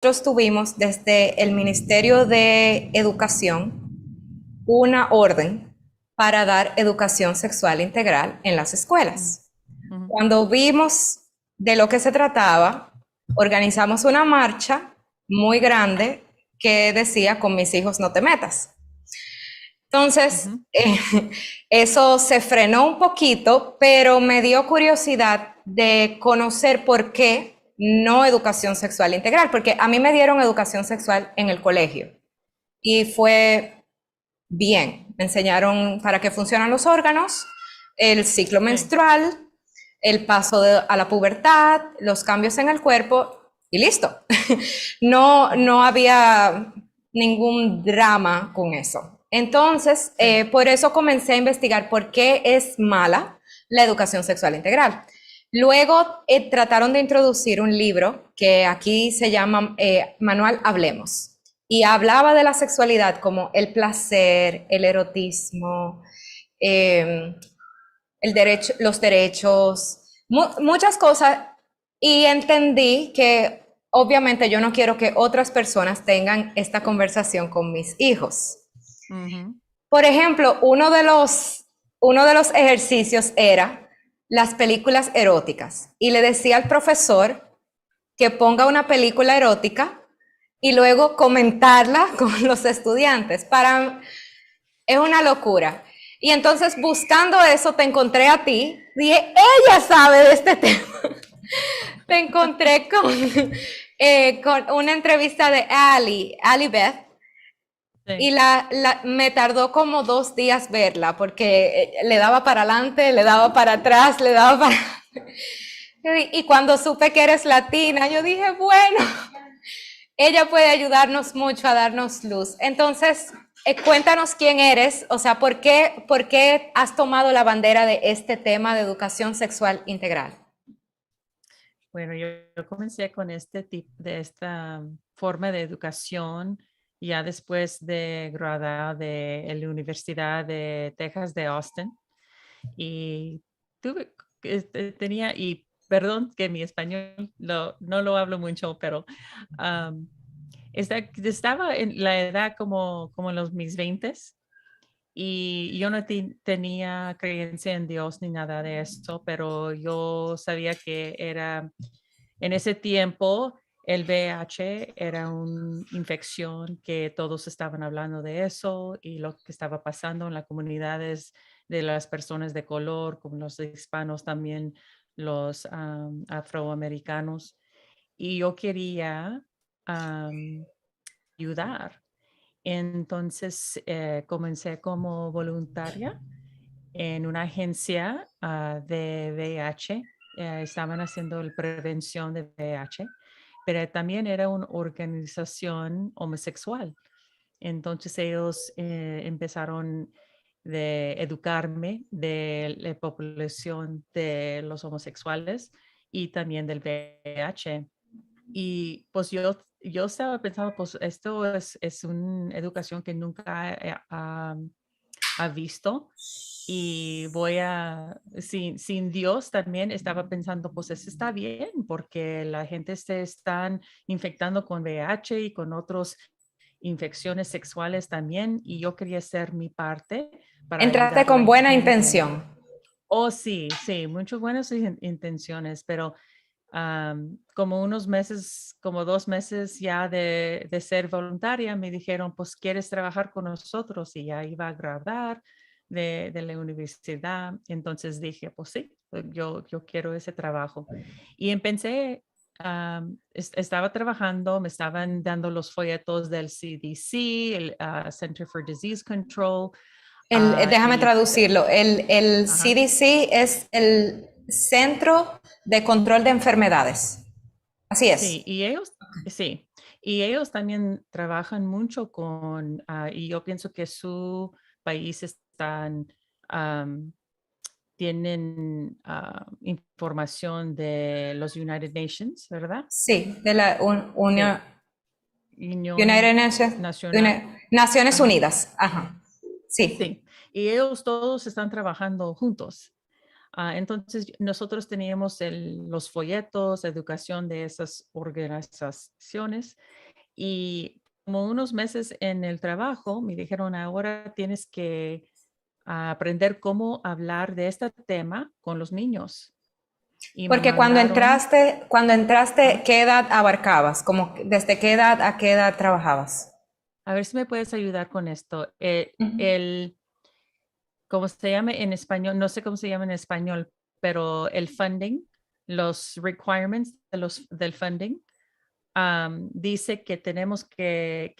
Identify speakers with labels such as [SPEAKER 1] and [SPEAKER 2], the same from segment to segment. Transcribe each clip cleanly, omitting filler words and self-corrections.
[SPEAKER 1] nosotros tuvimos desde el Ministerio de Educación una orden para dar educación sexual integral en las
[SPEAKER 2] Mm,
[SPEAKER 1] escuelas.
[SPEAKER 2] ujú.
[SPEAKER 1] Cuando vimos de lo que se trataba, organizamos una marcha muy grande que decía, con mis hijos no te metas. Entonces,
[SPEAKER 2] Ujú.
[SPEAKER 1] eso se frenó un poquito, pero me dio curiosidad de conocer por qué no educación sexual integral, porque a mí me dieron educación sexual en el colegio y fue bien. Me enseñaron para qué funcionan los órganos, el ciclo
[SPEAKER 2] Sí.
[SPEAKER 1] menstrual, el paso a la pubertad, los cambios en el cuerpo y listo. No,
[SPEAKER 2] Ujú.
[SPEAKER 1] no había ningún drama con eso. Entonces,
[SPEAKER 2] Sí.
[SPEAKER 1] por eso comencé a investigar por qué es mala la educación sexual integral. Luego trataron de introducir un libro que aquí se llama Manual Hablemos y hablaba de la sexualidad como el placer, el erotismo, eh, el derecho, los derechos, muchas cosas y entendí que obviamente yo no quiero que otras personas tengan esta conversación con mis hijos.
[SPEAKER 2] Ujú.
[SPEAKER 1] Por ejemplo, uno de los ejercicios era las películas eróticas y le decía al profesor que ponga una película erótica y luego comentarla con los estudiantes. Es una locura. Y entonces buscando eso te encontré a ti. Dije, ella sabe de este tema. Te encontré con una entrevista de Ali Beth, y
[SPEAKER 2] Sí.
[SPEAKER 1] me tardó como 2 días verla porque le daba para adelante, le daba para atrás, le daba para... Y cuando supe que eres latina, yo dije, bueno, ella puede ayudarnos mucho a darnos luz. Entonces, cuéntanos quién eres, o sea, ¿por qué has tomado la bandera de este tema de educación sexual integral?
[SPEAKER 2] Bueno, yo comencé con este tipo de esta forma de educación ya después de graduar de la Universidad de Texas de Austin y tuve tenía y perdón que mi español no lo hablo mucho, pero am, estaba en la edad como en los mis veintes y yo no tenía creencia en Dios ni nada de eso, pero yo sabía que era en ese tiempo el VIH era una infección que todos estaban hablando de eso y lo que estaba pasando en las comunidades de las personas de color, como los hispanos también, los afroamericanos. Y yo quería am, ayudar. Entonces comencé como voluntaria en una agencia de VIH. Estaban haciendo la prevención de VIH, pero también era una organización homosexual. Entonces ellos empezaron de educarme de la población de los homosexuales y también del VIH. Y pues yo estaba pensando, pues esto es una educación que nunca ha visto y sin Dios también estaba pensando, pues eso está bien, porque la gente se están infectando con VIH y con otras infecciones sexuales también, y yo quería hacer mi parte para
[SPEAKER 1] Entraste
[SPEAKER 2] ayudar a
[SPEAKER 1] con
[SPEAKER 2] la
[SPEAKER 1] buena
[SPEAKER 2] gente.
[SPEAKER 1] intención.
[SPEAKER 2] Oh, sí, sí, muchas buenas intenciones, pero como unos meses, como 2 meses ya de ser voluntaria, me dijeron, pues, ¿quieres trabajar con nosotros? Y ya iba a graduar de la universidad. Entonces dije, pues sí, yo quiero ese trabajo. Y empecé, estaba trabajando, me estaban dando los folletos del CDC, el Center for Disease Control,
[SPEAKER 1] Déjame
[SPEAKER 2] y,
[SPEAKER 1] traducirlo. El
[SPEAKER 2] ajá,
[SPEAKER 1] CDC es el Centro de Control de Enfermedades. Así es.
[SPEAKER 2] sí, sí, y ellos también trabajan mucho y yo pienso que su país am, tienen información de los United Nations, ¿verdad?
[SPEAKER 1] Sí, de la
[SPEAKER 2] Sí, Unión
[SPEAKER 1] United Nations,
[SPEAKER 2] Nacional,
[SPEAKER 1] Naciones
[SPEAKER 2] ajá,
[SPEAKER 1] Unidas. Ajá. Sí.
[SPEAKER 2] sí, y ellos todos están trabajando juntos. Entonces, nosotros teníamos los folletos, educación de esas organizaciones y como unos meses en el trabajo me dijeron, ahora tienes que aprender cómo hablar de este tema con los niños. Y me
[SPEAKER 1] Porque
[SPEAKER 2] mandaron,
[SPEAKER 1] cuando entraste,
[SPEAKER 2] ajá,
[SPEAKER 1] ¿qué edad abarcabas? Como desde qué edad a qué edad trabajabas?
[SPEAKER 2] a ver si me puedes ayudar con esto.
[SPEAKER 1] Ujú.
[SPEAKER 2] ¿Cómo se llama en español? No sé cómo se llama en español, pero el funding, los requirements del funding, dice que tenemos que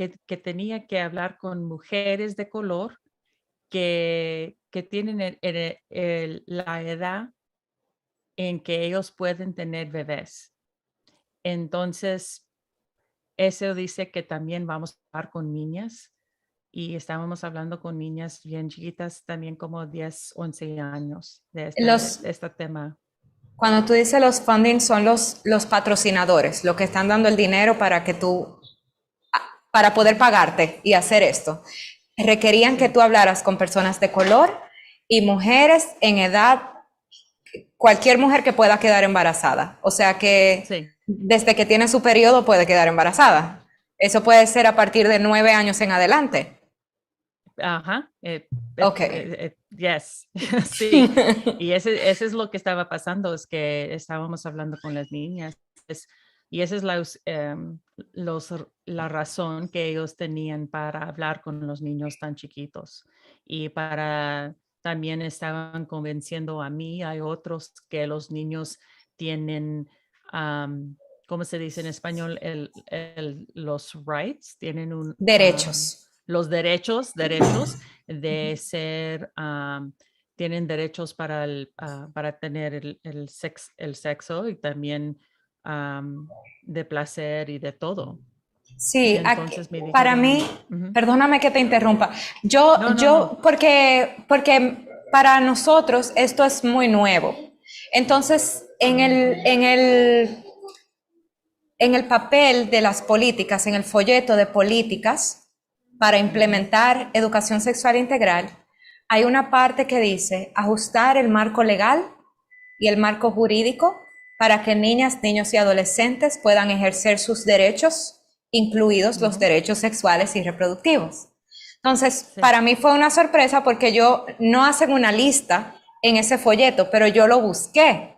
[SPEAKER 2] tenía que hablar con mujeres de color que tienen la edad en que ellos pueden tener bebés. Entonces, eso dice que también vamos a hablar con niñas y estábamos hablando con niñas bien chiquitas, también como 10, 11 años
[SPEAKER 1] Los,
[SPEAKER 2] de este tema.
[SPEAKER 1] Cuando tú dices los funding son los patrocinadores, los que están dando el dinero para que tú, para poder pagarte y hacer esto. Requerían que
[SPEAKER 2] Sí,
[SPEAKER 1] tú hablaras con personas de color y mujeres en edad, cualquier mujer que pueda quedar embarazada. O sea que
[SPEAKER 2] sí.
[SPEAKER 1] desde que tiene su periodo puede quedar embarazada. Eso puede ser a partir de 9 años en adelante.
[SPEAKER 2] Ajá,
[SPEAKER 1] Ok.
[SPEAKER 2] yes, sí. Y ese es lo que estaba pasando, es que estábamos hablando con las niñas. Y esa es la razón que ellos tenían para hablar con los niños tan chiquitos. Y para también estaban convenciendo a mí, hay otros que los niños tienen, ¿cómo se dice en español? Los rights, tienen
[SPEAKER 1] Derechos.
[SPEAKER 2] los derechos de ser, tienen derechos para tener el sexo y también de placer y de todo. Y
[SPEAKER 1] Sí,
[SPEAKER 2] entonces me
[SPEAKER 1] para mí,
[SPEAKER 2] dijeron, ujú,
[SPEAKER 1] perdóname que te interrumpa.
[SPEAKER 2] no, no, no.
[SPEAKER 1] Porque para nosotros esto es muy nuevo. Entonces, en el papel de las políticas, en el folleto de políticas para
[SPEAKER 2] Ujú,
[SPEAKER 1] implementar educación sexual integral, hay una parte que dice ajustar el marco legal y el marco jurídico para que niñas, niños y adolescentes puedan ejercer sus derechos, incluidos los
[SPEAKER 2] ujú,
[SPEAKER 1] derechos sexuales y reproductivos. Entonces,
[SPEAKER 2] sí,
[SPEAKER 1] para mí fue una sorpresa porque yo no hacen una lista en ese folleto, pero yo lo busqué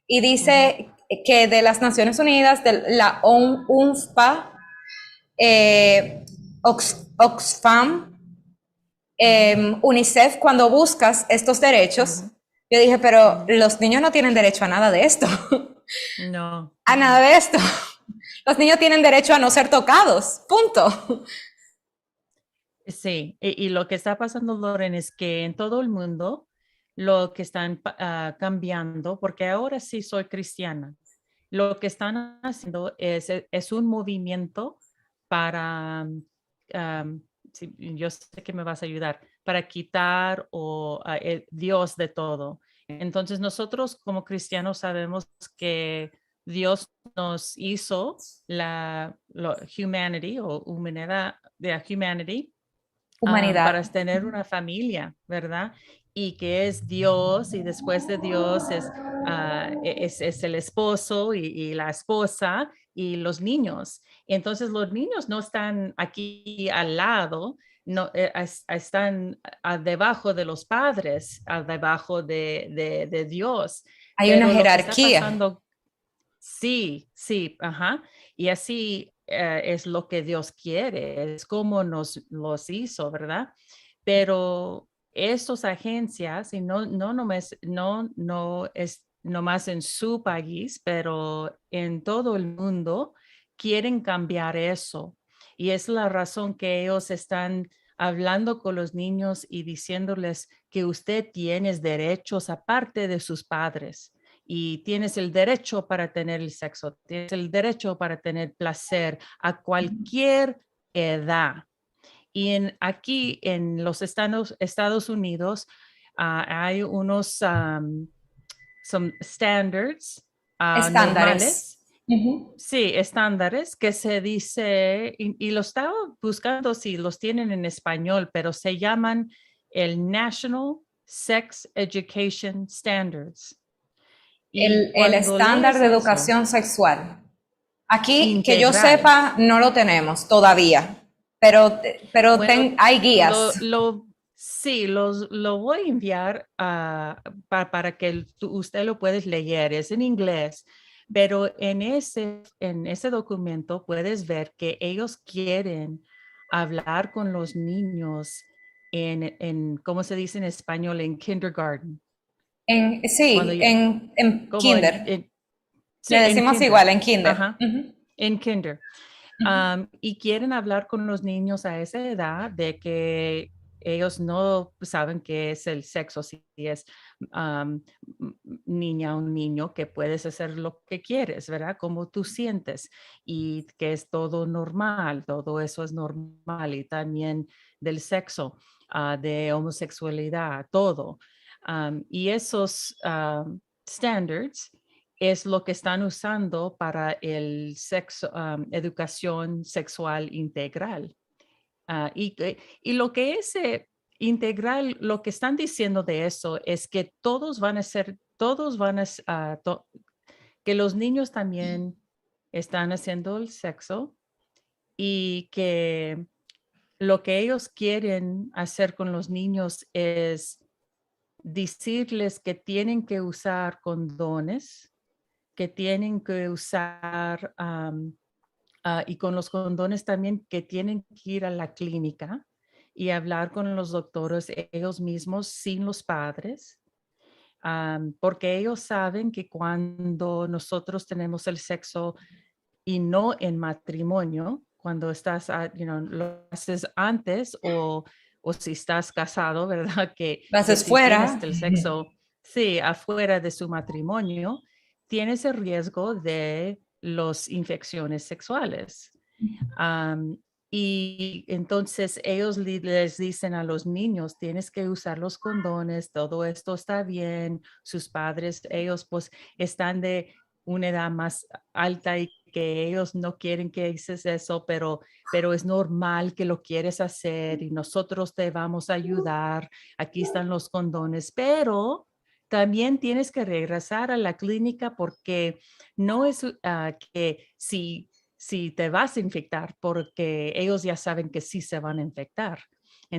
[SPEAKER 1] y
[SPEAKER 2] ujú,
[SPEAKER 1] dice que de las Naciones Unidas, de la UNFPA, Oxfam,
[SPEAKER 2] ujú,
[SPEAKER 1] UNICEF, cuando buscas estos derechos,
[SPEAKER 2] ujú,
[SPEAKER 1] yo dije, pero
[SPEAKER 2] ujú.
[SPEAKER 1] los niños no tienen derecho a nada de esto,
[SPEAKER 2] No.
[SPEAKER 1] a nada de esto. Los niños tienen derecho a no ser tocados, punto.
[SPEAKER 2] Sí, y lo que está pasando, Loren, es que en todo el mundo lo que están cambiando, porque ahora sí soy cristiana, lo que están haciendo es un movimiento para, sí, yo sé que me vas a ayudar, para quitar el Dios de todo. Entonces nosotros como cristianos sabemos que Dios nos hizo la humanity o humanidad de humanity para
[SPEAKER 1] Humanidad.
[SPEAKER 2] tener una familia, ¿verdad? Y que es Dios y después de Dios es el esposo y la esposa y los niños. Entonces los niños no están aquí al lado, no, están debajo de los padres, debajo de Dios.
[SPEAKER 1] Hay una
[SPEAKER 2] Pero lo que está
[SPEAKER 1] jerarquía.
[SPEAKER 2] pasando, sí, sí, ajá. Y así es lo que Dios quiere, es como nos los hizo, ¿verdad? Pero estas agencias, y no es nomás en su país, pero en todo el mundo, quieren cambiar eso. Y es la razón que ellos están hablando con los niños y diciéndoles que usted tiene derechos aparte de sus padres y tienes el derecho para tener el sexo, tienes el derecho para tener placer a cualquier edad. Y aquí en los Estados Unidos hay unos some standards
[SPEAKER 1] Estándares.
[SPEAKER 2] normales, sí, estándares que se dice, y lo estaba buscando si los tienen en español, pero se llaman el National Sex Education Standards.
[SPEAKER 1] El
[SPEAKER 2] cuando
[SPEAKER 1] estándar
[SPEAKER 2] lees
[SPEAKER 1] de
[SPEAKER 2] eso,
[SPEAKER 1] educación sexual. Aquí, que yo
[SPEAKER 2] integral.
[SPEAKER 1] sepa, no lo tenemos todavía, pero
[SPEAKER 2] Bueno,
[SPEAKER 1] hay guías.
[SPEAKER 2] sí, lo voy a enviar para que usted lo puedes leer. Es en inglés, pero en ese documento puedes ver que ellos quieren hablar con los niños ¿cómo se dice en español? En kindergarten. Cuando
[SPEAKER 1] Sí,
[SPEAKER 2] ya,
[SPEAKER 1] en
[SPEAKER 2] como
[SPEAKER 1] kinder. Le
[SPEAKER 2] sí, en
[SPEAKER 1] decimos igual,
[SPEAKER 2] kinder.
[SPEAKER 1] en kinder.
[SPEAKER 2] Ajá,
[SPEAKER 1] Ujú,
[SPEAKER 2] en kinder.
[SPEAKER 1] ujú.
[SPEAKER 2] Y quieren hablar con los niños a esa edad de que ellos no saben qué es el sexo, si es am, niña o niño, que puedes hacer lo que quieres, ¿verdad? Como tú sientes y que es todo normal, todo eso es normal y también del sexo, de homosexualidad, todo. Y esos standards es lo que están usando para el sexo, educación sexual integral. Y lo que es integral, lo que están diciendo de eso es que todos van a ser, que los niños también están haciendo el sexo y que lo que ellos quieren hacer con los niños es decirles que tienen que usar condones, que tienen que usar, y con los condones también que tienen que ir a la clínica y hablar con los doctores ellos mismos sin los padres, porque ellos saben que cuando nosotros tenemos el sexo y no en matrimonio, cuando estás, lo haces antes o si estás casado, ¿verdad?
[SPEAKER 1] Lo
[SPEAKER 2] Que
[SPEAKER 1] haces
[SPEAKER 2] si tienes
[SPEAKER 1] fuera.
[SPEAKER 2] el sexo, sí, afuera de su matrimonio, tienes el riesgo de las infecciones sexuales. Am, y entonces ellos les dicen a los niños, tienes que usar los condones, todo esto está bien, sus padres, ellos pues están de una edad más alta y que ellos no quieren que dices eso, pero es normal que lo quieres hacer y nosotros te vamos a ayudar. Aquí están los condones, pero también tienes que regresar a la clínica porque no es que si te vas a infectar, porque ellos ya saben que sí se van a infectar.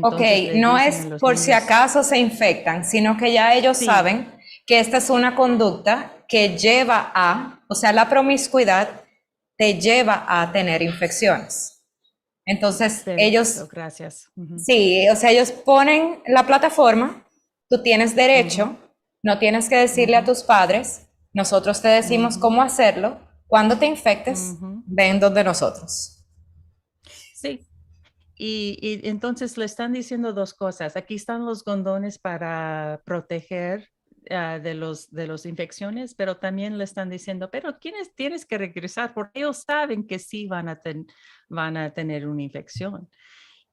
[SPEAKER 1] Ok,
[SPEAKER 2] Entonces les
[SPEAKER 1] no
[SPEAKER 2] dicen a
[SPEAKER 1] es
[SPEAKER 2] los
[SPEAKER 1] por si
[SPEAKER 2] niños,
[SPEAKER 1] acaso se infectan, sino que ya ellos
[SPEAKER 2] sí,
[SPEAKER 1] saben que esta es una conducta que lleva a, o sea, la promiscuidad te lleva a tener infecciones. Entonces,
[SPEAKER 2] perfecto,
[SPEAKER 1] ellos,
[SPEAKER 2] gracias. Ujú,
[SPEAKER 1] sí, o sea, ellos ponen la plataforma, tú tienes
[SPEAKER 2] ujú,
[SPEAKER 1] derecho, no tienes que decirle a
[SPEAKER 2] ujú,
[SPEAKER 1] tus padres, nosotros te decimos
[SPEAKER 2] ujú,
[SPEAKER 1] cómo hacerlo, cuando te infectes,
[SPEAKER 2] ujú.
[SPEAKER 1] ven donde nosotros.
[SPEAKER 2] Sí, y entonces le están diciendo dos cosas. Aquí están los condones para proteger de los infecciones, pero también le están diciendo, pero tienes que regresar porque ellos saben que sí van a tener una infección.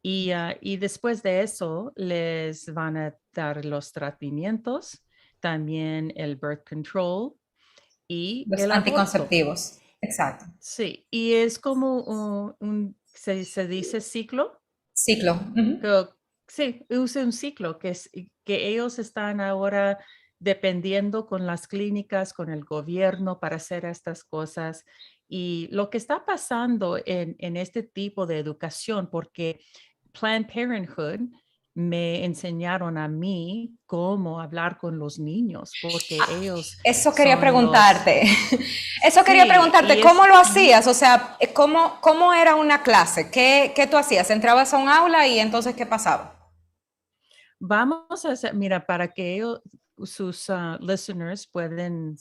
[SPEAKER 2] Y después de eso les van a dar los tratamientos, también el birth control y
[SPEAKER 1] Los
[SPEAKER 2] el aborto.
[SPEAKER 1] anticonceptivos, exacto.
[SPEAKER 2] Sí, y es como se dice ciclo.
[SPEAKER 1] Ciclo. Ujú.
[SPEAKER 2] Que, sí, usa un ciclo que ellos están ahora dependiendo con las clínicas, con el gobierno para hacer estas cosas. Y lo que está pasando en este tipo de educación, porque Planned Parenthood me enseñaron a mí cómo hablar con los niños, porque ellos
[SPEAKER 1] Eso quería
[SPEAKER 2] son los,
[SPEAKER 1] preguntarte. Eso quería
[SPEAKER 2] sí,
[SPEAKER 1] preguntarte,
[SPEAKER 2] y
[SPEAKER 1] ¿cómo
[SPEAKER 2] es,
[SPEAKER 1] lo
[SPEAKER 2] ujú.
[SPEAKER 1] hacías? O sea, ¿cómo era una clase? ¿Qué tú hacías? ¿Entrabas a un aula y entonces qué pasaba?
[SPEAKER 2] Vamos a hacer, mira, para que sus listeners pueden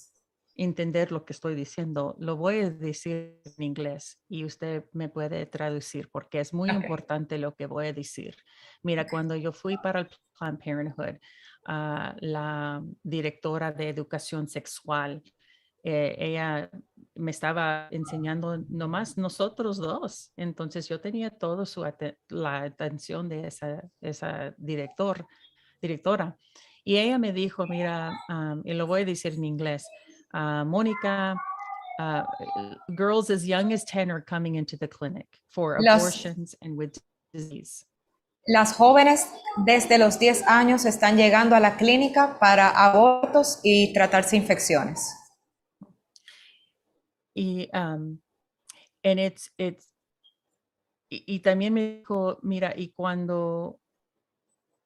[SPEAKER 2] entender lo que estoy diciendo, lo voy a decir en inglés y usted me puede traducir porque es muy
[SPEAKER 1] Okay.
[SPEAKER 2] importante lo que voy a decir. Mira, cuando yo fui para el Planned Parenthood, la directora de educación sexual, ella me estaba enseñando nomás nosotros dos. Entonces yo tenía toda la atención de esa directora. Y ella me dijo, mira, y lo voy a decir en inglés, Mónica, girls as young as 10 are coming into the clinic for
[SPEAKER 1] Los,
[SPEAKER 2] abortions and with disease.
[SPEAKER 1] Las jóvenes desde los 10 años están llegando a la clínica para abortos y tratarse infecciones.
[SPEAKER 2] Y, and y también me dijo, mira, y cuando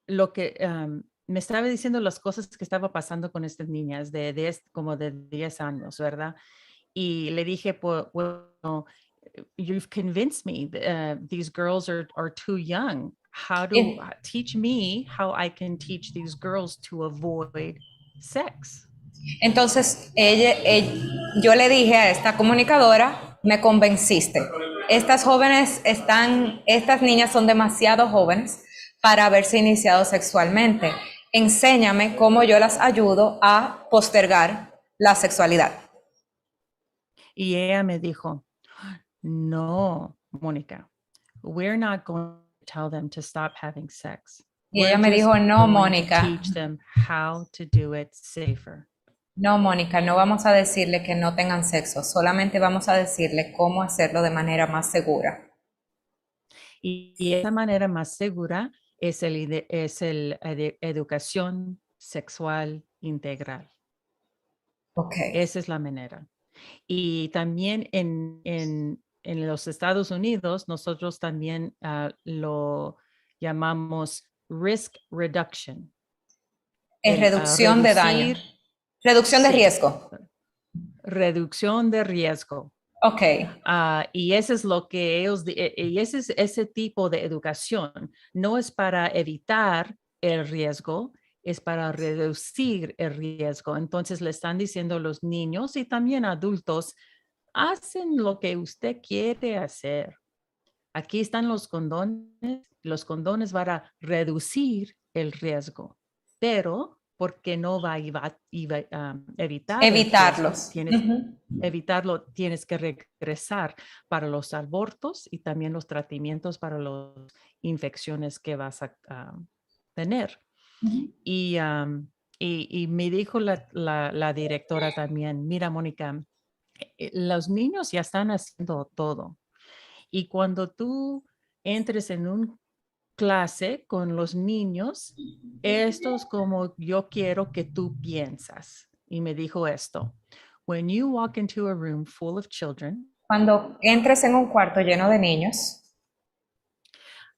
[SPEAKER 2] lo que me estaba diciendo las cosas que estaba pasando con estas niñas de 10, como de 10 años, ¿verdad? Y le dije, pues, bueno, you've convinced me these girls are too young. How to
[SPEAKER 1] Y
[SPEAKER 2] teach me how I can teach these girls to avoid sex?
[SPEAKER 1] entonces, yo le dije a esta comunicadora, me convenciste. Estas niñas son demasiado jóvenes para haberse iniciado sexualmente. Enséñame cómo yo las ayudo a postergar la sexualidad.
[SPEAKER 2] Y ella me dijo, no, Mónica, we're not going to tell them to stop having sex.
[SPEAKER 1] Y
[SPEAKER 2] We're
[SPEAKER 1] ella me
[SPEAKER 2] just
[SPEAKER 1] dijo, no,
[SPEAKER 2] going to
[SPEAKER 1] Mónica,
[SPEAKER 2] teach them how to do it safer.
[SPEAKER 1] no, Mónica, no vamos a decirle que no tengan sexo, solamente vamos a decirle cómo hacerlo de manera más segura.
[SPEAKER 2] Y esa manera más segura es educación sexual integral.
[SPEAKER 1] Ok.
[SPEAKER 2] Esa es la manera. Y también en los Estados Unidos, nosotros también lo llamamos risk reduction.
[SPEAKER 1] Es reducción de daño.
[SPEAKER 2] Reducir,
[SPEAKER 1] Reducción de
[SPEAKER 2] sí,
[SPEAKER 1] riesgo.
[SPEAKER 2] reducción de riesgo.
[SPEAKER 1] Ok.
[SPEAKER 2] Y eso es lo que y ese tipo de educación no es para evitar el riesgo, es para reducir el riesgo. Entonces le están diciendo a los niños y también adultos, hacen lo que usted quiere hacer. Aquí están los condones para reducir el riesgo, pero porque no va a evitar el riesgo,
[SPEAKER 1] Evitarlos.
[SPEAKER 2] evitarlo, tienes que regresar para los abortos y también los tratamientos para las infecciones que vas a tener. Y, y me dijo la directora también, mira, Mónica, los niños ya están haciendo todo. Y cuando tú entres en un clase con los niños, esto es como yo quiero que tú piensas. Y me dijo esto, when you walk into a room full of children,
[SPEAKER 1] Cuando entres en un cuarto lleno de niños,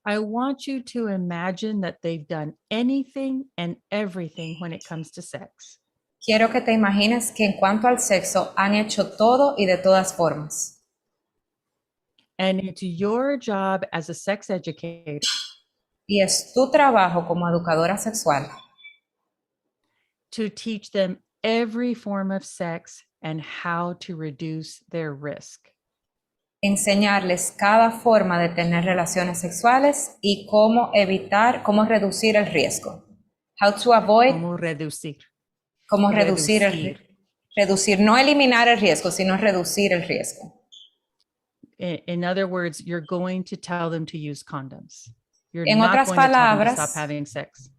[SPEAKER 2] I want you to imagine that they've done anything and everything when it comes to sex.
[SPEAKER 1] quiero que te imagines que en cuanto al sexo han hecho todo y de todas formas.
[SPEAKER 2] And it's your job as a sex educator
[SPEAKER 1] Y es tu trabajo como educadora sexual
[SPEAKER 2] to teach them every form of sex and how to reduce their risk.
[SPEAKER 1] enseñarles cada forma de tener relaciones sexuales y cómo evitar, cómo reducir el riesgo. How to avoid,
[SPEAKER 2] ¿Cómo reducir?
[SPEAKER 1] cómo reducir reducir, no eliminar el riesgo, sino reducir el riesgo.
[SPEAKER 2] In other words, you're going to tell them to use condoms. You're
[SPEAKER 1] En
[SPEAKER 2] not
[SPEAKER 1] otras
[SPEAKER 2] going to tell them to
[SPEAKER 1] palabras,
[SPEAKER 2] stop having sex.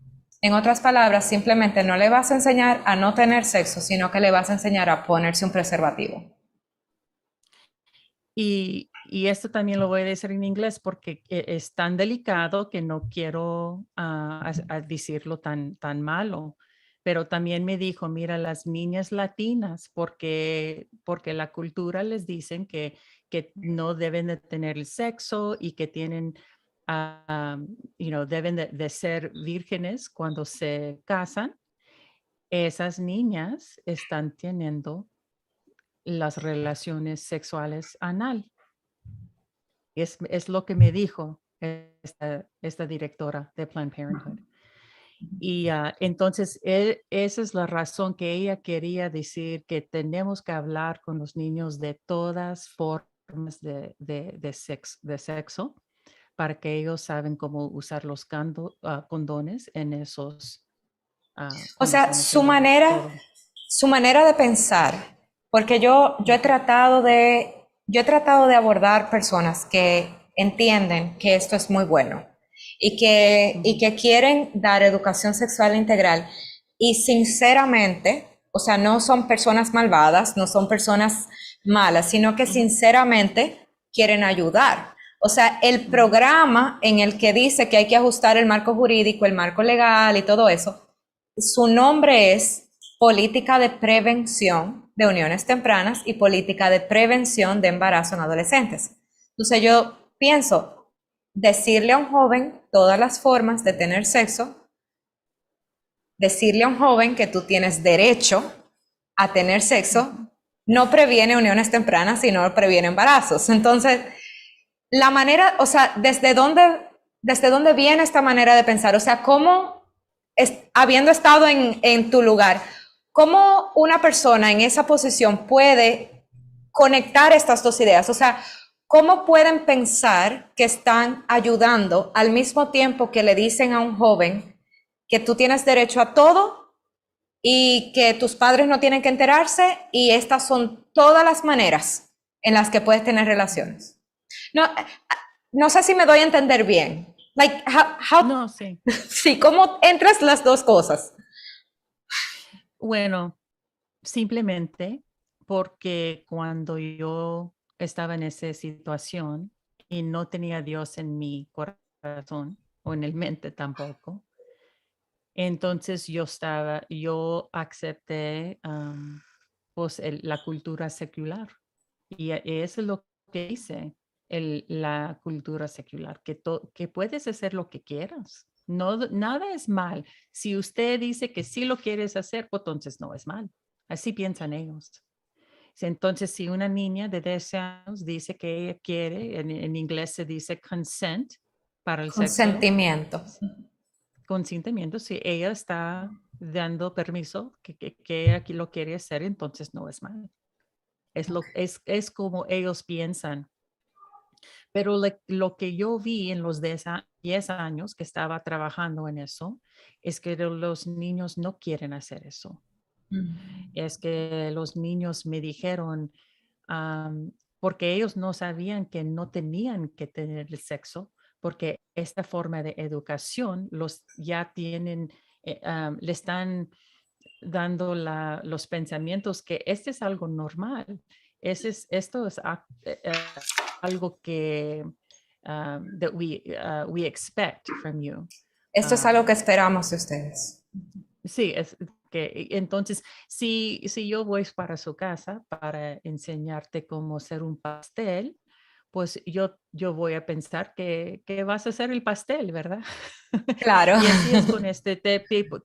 [SPEAKER 1] En otras palabras, simplemente no le vas a enseñar a no tener sexo, sino que le vas a enseñar a ponerse un preservativo.
[SPEAKER 2] Y esto también lo voy a decir en inglés porque es tan delicado que no quiero a decirlo tan malo. Pero también me dijo, mira, las niñas latinas, porque la cultura les dicen que no deben de tener el sexo y que tienen, deben de ser vírgenes cuando se casan. Esas niñas están teniendo las relaciones sexuales anal. Es lo que me dijo esta directora de Planned Parenthood. Y entonces esa es la razón que ella quería decir que tenemos que hablar con los niños de todas formas de sexo para que ellos saben cómo usar los condones en esos.
[SPEAKER 1] O sea, su
[SPEAKER 2] todo.
[SPEAKER 1] manera de pensar, porque yo he tratado de abordar personas que entienden que esto es muy bueno y que quieren dar educación sexual integral y sinceramente, o sea, no son personas malvadas, no son personas malas, sino que sinceramente quieren ayudar. O sea, el programa en el que dice que hay que ajustar el marco jurídico, el marco legal y todo eso, su nombre es Política de Prevención de Uniones Tempranas y Política de Prevención de Embarazo en Adolescentes. Entonces yo pienso, decirle a un joven todas las formas de tener sexo, decirle a un joven que tú tienes derecho a tener sexo, no previene uniones tempranas, sino previene embarazos. Entonces, la manera, o sea, desde dónde viene esta manera de pensar? O sea, ¿cómo, habiendo estado en tu lugar, cómo una persona en esa posición puede conectar estas dos ideas? O sea, ¿cómo pueden pensar que están ayudando al mismo tiempo que le dicen a un joven que tú tienes derecho a todo y que tus padres no tienen que enterarse y estas son todas las maneras en las que puedes tener relaciones? No, no sé si me doy a entender bien. Like,
[SPEAKER 2] No, sí.
[SPEAKER 1] sí, ¿cómo entras las dos cosas?
[SPEAKER 2] Bueno, simplemente porque cuando yo estaba en esa situación y no tenía a Dios en mi corazón o en el mente tampoco, entonces yo acepté pues la cultura secular y eso es lo que hice, la cultura secular, que puedes hacer lo que quieras. No, nada es mal. Si usted dice que sí lo quieres hacer, pues entonces no es mal. Así piensan ellos. Entonces, si una niña de 10 años dice que ella quiere, en inglés se dice consent para el sexo,
[SPEAKER 1] Consentimiento.
[SPEAKER 2] consentimiento, si ella está dando permiso que ella aquí lo quiere hacer, entonces no es mal. Es como ellos piensan. Pero lo que yo vi en los 10 años que estaba trabajando en eso, es que los niños no quieren hacer eso. Es que los niños me dijeron, porque ellos no sabían que no tenían que tener el sexo, porque esta forma de educación los ya tienen, le están dando los pensamientos que este es algo normal. Esto es algo que that we expect from you.
[SPEAKER 1] Esto es algo que
[SPEAKER 2] Um,
[SPEAKER 1] esperamos de ustedes.
[SPEAKER 2] Sí, es que entonces, si yo voy para su casa para enseñarte cómo hacer un pastel, pues yo voy a pensar que vas a hacer el pastel, ¿verdad?
[SPEAKER 1] Claro.
[SPEAKER 2] Y así es con este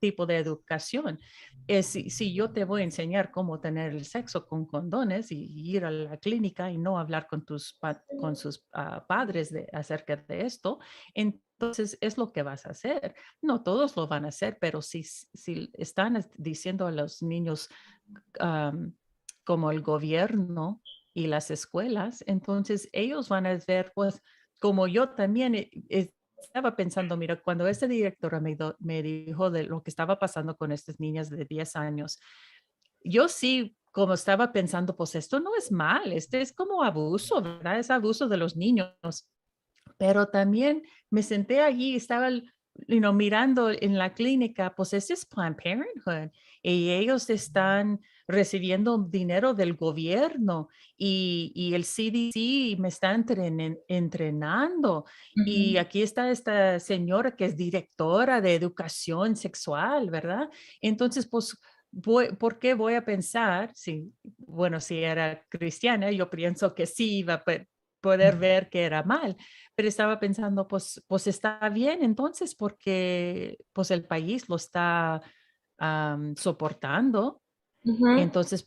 [SPEAKER 2] tipo de educación. Si yo te voy a enseñar cómo tener el sexo con condones y ir a la clínica y no hablar con sus padres acerca de esto, entonces es lo que vas a hacer. No todos lo van a hacer, pero si están diciendo a los niños um, como el gobierno y las escuelas, entonces ellos van a ver, pues, como yo también estaba pensando, mira, cuando esta directora me dijo de lo que estaba pasando con estas niñas de 10 años, yo sí, como estaba pensando, pues esto no es mal, este es como abuso, ¿verdad? Es abuso de los niños, pero también me senté allí, estaba mirando en la clínica, pues ese es Planned Parenthood y ellos están recibiendo dinero del gobierno y el CDC me está entrenando. Y
[SPEAKER 1] Ujú.
[SPEAKER 2] aquí está esta señora que es directora de educación sexual, ¿verdad? Entonces, pues, ¿por qué voy a pensar? Si, bueno, si era cristiana, yo pienso que sí iba a poder ver que era mal, pero estaba pensando, pues está bien entonces, porque pues el país lo está soportando.
[SPEAKER 1] Ujú.
[SPEAKER 2] Entonces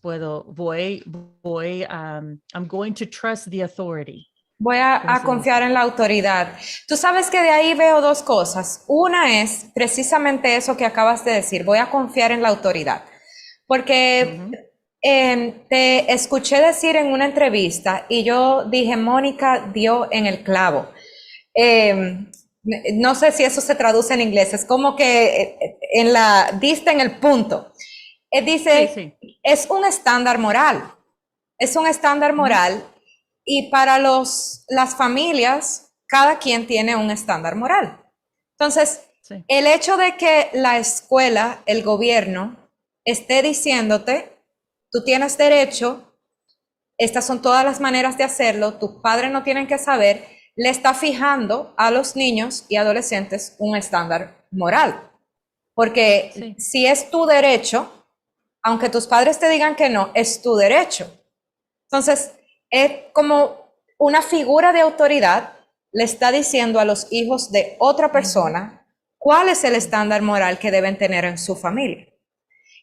[SPEAKER 2] I'm going to trust the authority.
[SPEAKER 1] Voy
[SPEAKER 2] ¿Cómo
[SPEAKER 1] a
[SPEAKER 2] se dice?
[SPEAKER 1] confiar en la autoridad. Tú sabes que de ahí veo dos cosas. Una es precisamente eso que acabas de decir, voy a confiar en la autoridad. Porque
[SPEAKER 2] Ujú.
[SPEAKER 1] te escuché decir en una entrevista y yo dije, Mónica dio en el clavo. Eh, no sé si eso se traduce en inglés, es como que diste en el punto.
[SPEAKER 2] Sí,
[SPEAKER 1] Dice,
[SPEAKER 2] sí.
[SPEAKER 1] es un estándar moral, es un estándar
[SPEAKER 2] Ujú.
[SPEAKER 1] moral y para las familias, cada quien tiene un estándar moral. Entonces,
[SPEAKER 2] Sí.
[SPEAKER 1] el hecho de que la escuela, el gobierno, esté diciéndote, tú tienes derecho, estas son todas las maneras de hacerlo, tus padres no tienen que saber, le está fijando a los niños y adolescentes un estándar moral. Porque
[SPEAKER 2] Sí.
[SPEAKER 1] si es tu derecho, aunque tus padres te digan que no, es tu derecho. Entonces, es como una figura de autoridad le está diciendo a los hijos de otra persona cuál es el estándar moral que deben tener en su familia.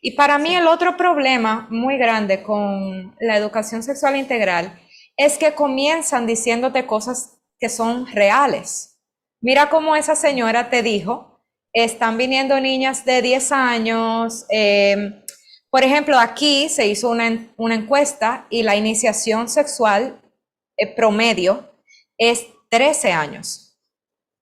[SPEAKER 1] Y para mí
[SPEAKER 2] Sí.
[SPEAKER 1] el otro problema muy grande con la educación sexual integral es que comienzan diciéndote cosas que son reales. Mira cómo esa señora te dijo, están viniendo niñas de 10 años. Por ejemplo, aquí se hizo una encuesta y la iniciación sexual promedio es 13 años.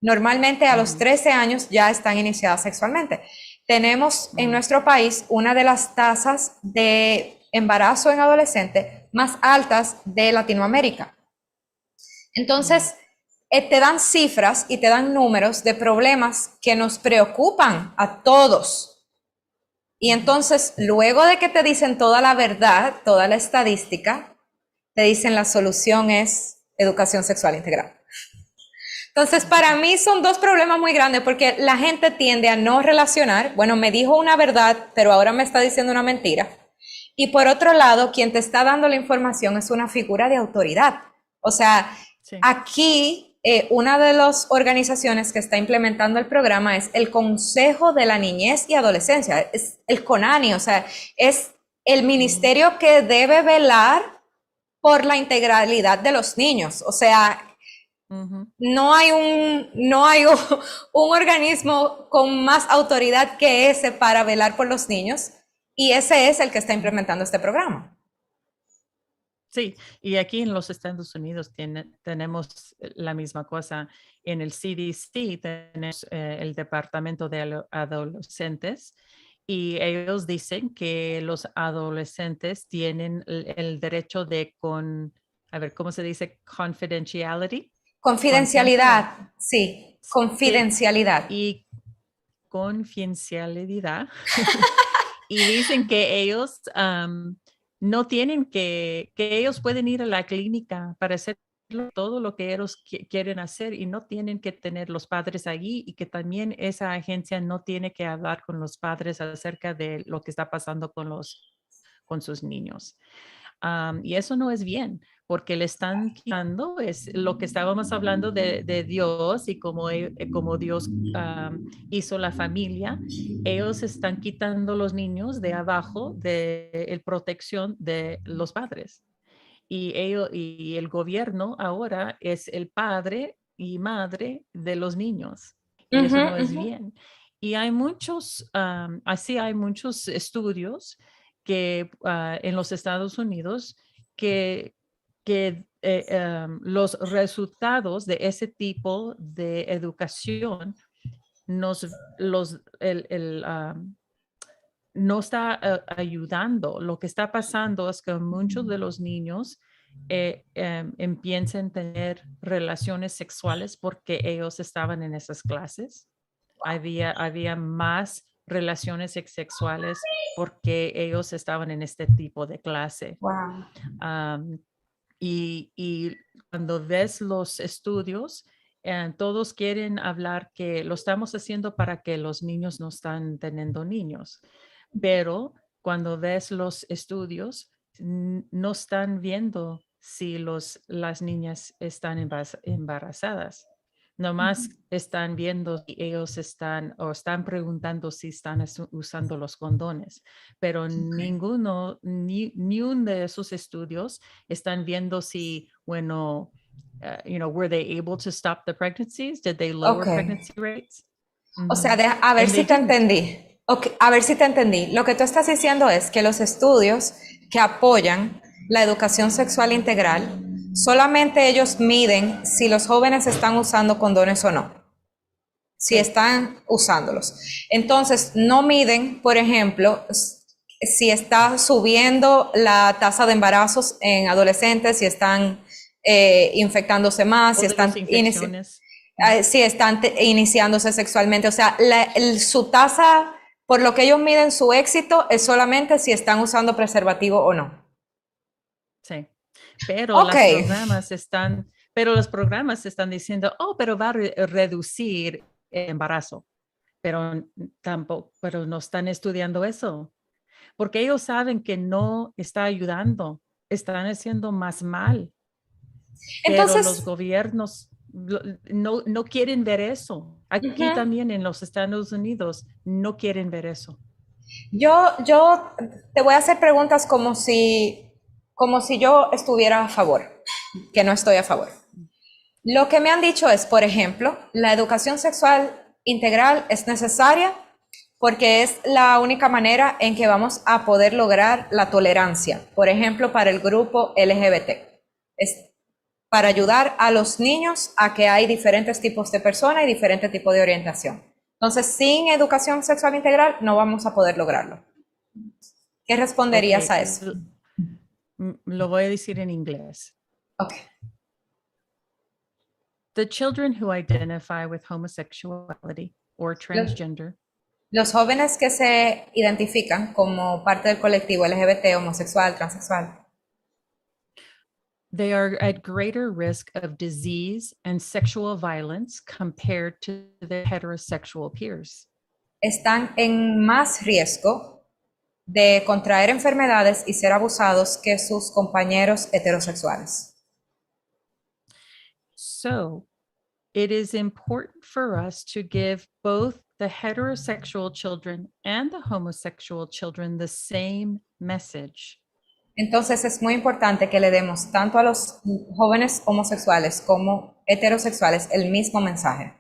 [SPEAKER 1] Normalmente a los 13 años ya están iniciadas sexualmente. Tenemos en nuestro país una de las tasas de embarazo en adolescente más altas de Latinoamérica. Entonces, te dan cifras y te dan números de problemas que nos preocupan a todos. Y entonces, luego de que te dicen toda la verdad, toda la estadística, te dicen la solución es educación sexual integral. Entonces, para mí son dos problemas muy grandes porque la gente tiende a no relacionar, bueno, me dijo una verdad, pero ahora me está diciendo una mentira. Y por otro lado, quien te está dando la información es una figura de autoridad. O sea,
[SPEAKER 2] Sí.
[SPEAKER 1] aquí una de las organizaciones que está implementando el programa es el Consejo de la Niñez y Adolescencia, es el CONANI, o sea, es el ministerio que debe velar por la integralidad de los niños. O sea, no hay un organismo con más autoridad que ese para velar por los niños y ese es el que está implementando este programa.
[SPEAKER 2] Sí, y aquí en los Estados Unidos tenemos la misma cosa. En el CDC tenemos el Departamento de Adolescentes y ellos dicen que los adolescentes tienen el derecho de a ver, ¿cómo se dice? Confidentiality. Consent,
[SPEAKER 1] Confidencialidad, sí,
[SPEAKER 2] sí,
[SPEAKER 1] confidencialidad.
[SPEAKER 2] y confidencialidad. Y dicen que ellos no tienen que ellos pueden ir a la clínica para hacer todo lo que ellos quieren hacer y no tienen que tener los padres allí y que también esa agencia no tiene que hablar con los padres acerca de lo que está pasando con sus niños. Y eso no es bien, porque le están quitando, es lo que estábamos hablando de Dios y como Dios hizo la familia, ellos están quitando los niños de abajo de la protección de los padres. Y el gobierno ahora es el padre y madre de los niños. Y eso no es bien. Y hay así hay muchos estudios que en los Estados Unidos que los resultados de ese tipo de educación nos los no está ayudando. Lo que está pasando es que muchos de los niños empiezan a tener relaciones sexuales porque ellos estaban en esas clases. Había más relaciones sexuales porque ellos estaban en este tipo de clase.
[SPEAKER 1] Wow.
[SPEAKER 2] Um, y cuando ves los estudios, todos quieren hablar que lo estamos haciendo para que los niños no están teniendo niños, pero cuando ves los estudios, no están viendo si las niñas están embarazadas. Nomás están viendo si ellos están preguntando si están usando los condones, pero ni uno de esos estudios están viendo si, bueno, were they able to stop the pregnancies? Did they lower
[SPEAKER 1] Okay.
[SPEAKER 2] pregnancy rates?
[SPEAKER 1] O sea,
[SPEAKER 2] Mm-hmm.
[SPEAKER 1] a ver
[SPEAKER 2] And
[SPEAKER 1] si
[SPEAKER 2] they
[SPEAKER 1] te
[SPEAKER 2] didn't.
[SPEAKER 1] entendí. Okay, a ver si te entendí. Lo que tú estás diciendo es que los estudios que apoyan la educación sexual integral, solamente ellos miden si los jóvenes están usando condones o no, si
[SPEAKER 2] Sí.
[SPEAKER 1] están usándolos. Entonces, no miden, por ejemplo, si está subiendo la tasa de embarazos en adolescentes, si están infectándose más,
[SPEAKER 2] O de las infecciones.
[SPEAKER 1] si están iniciándose sexualmente. O sea, su tasa, por lo que ellos miden su éxito, es solamente si están usando preservativo o no.
[SPEAKER 2] Sí, pero
[SPEAKER 1] Ok.
[SPEAKER 2] los programas están Pero los programas están diciendo, oh, pero va a reducir el embarazo. Pero tampoco, pero no están estudiando eso. Porque ellos saben que no está ayudando, están haciendo más mal, pero los
[SPEAKER 1] Entonces,
[SPEAKER 2] gobiernos no quieren ver eso. Aquí
[SPEAKER 1] ujú,
[SPEAKER 2] también en los Estados Unidos no quieren ver eso.
[SPEAKER 1] yo te voy a hacer preguntas como si yo estuviera a favor, que no estoy a favor. Lo que me han dicho es, por ejemplo, la educación sexual integral es necesaria porque es la única manera en que vamos a poder lograr la tolerancia, por ejemplo, para el grupo LGBT. Es para ayudar a los niños a que hay diferentes tipos de personas y diferentes tipos de orientación. Entonces, sin educación sexual integral no vamos a poder lograrlo. ¿Qué
[SPEAKER 2] Ok,
[SPEAKER 1] responderías a eso?
[SPEAKER 2] lo voy a decir en inglés.
[SPEAKER 1] Okay.
[SPEAKER 2] The children who identify with homosexuality or
[SPEAKER 1] Los,
[SPEAKER 2] transgender
[SPEAKER 1] los jóvenes que se identifican como parte del colectivo LGBT, homosexual, transexual,
[SPEAKER 2] they are at greater risk of disease and sexual violence compared to their heterosexual peers.
[SPEAKER 1] están en más riesgo de contraer enfermedades y ser abusados que sus compañeros heterosexuales.
[SPEAKER 2] So it is important for us to give both the heterosexual children and the homosexual children the same message.
[SPEAKER 1] Entonces es muy importante que le demos tanto a los jóvenes homosexuales como heterosexuales el mismo mensaje,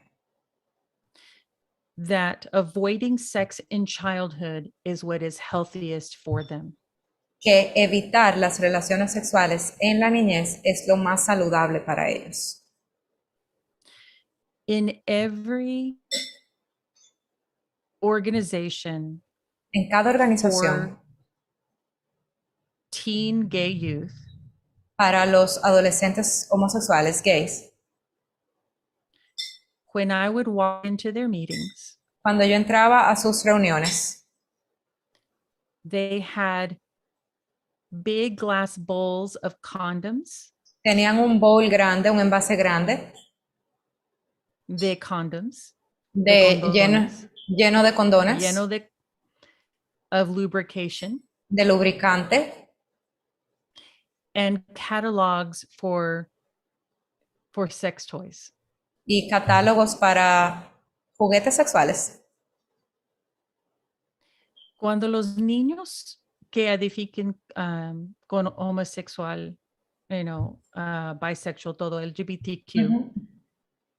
[SPEAKER 2] That avoiding sex in childhood is what is healthiest for them.
[SPEAKER 1] que evitar las relaciones sexuales en la niñez es lo más saludable para ellos.
[SPEAKER 2] In every organization
[SPEAKER 1] En cada organización,
[SPEAKER 2] for teen gay youth,
[SPEAKER 1] para los adolescentes homosexuales gays,
[SPEAKER 2] when I would walk into their meetings,
[SPEAKER 1] cuando yo entraba a sus reuniones,
[SPEAKER 2] they had big glass bowls of condoms,
[SPEAKER 1] tenían un bowl grande, un envase grande
[SPEAKER 2] de condoms, de
[SPEAKER 1] de
[SPEAKER 2] condones,
[SPEAKER 1] lleno de condones,
[SPEAKER 2] lleno de of lubrication,
[SPEAKER 1] de lubricante
[SPEAKER 2] and catalogs for sex toys.
[SPEAKER 1] y catálogos para juguetes sexuales.
[SPEAKER 2] Cuando los niños que edifiquen con homosexual, bisexual, todo LGBTQ,
[SPEAKER 1] Ujú.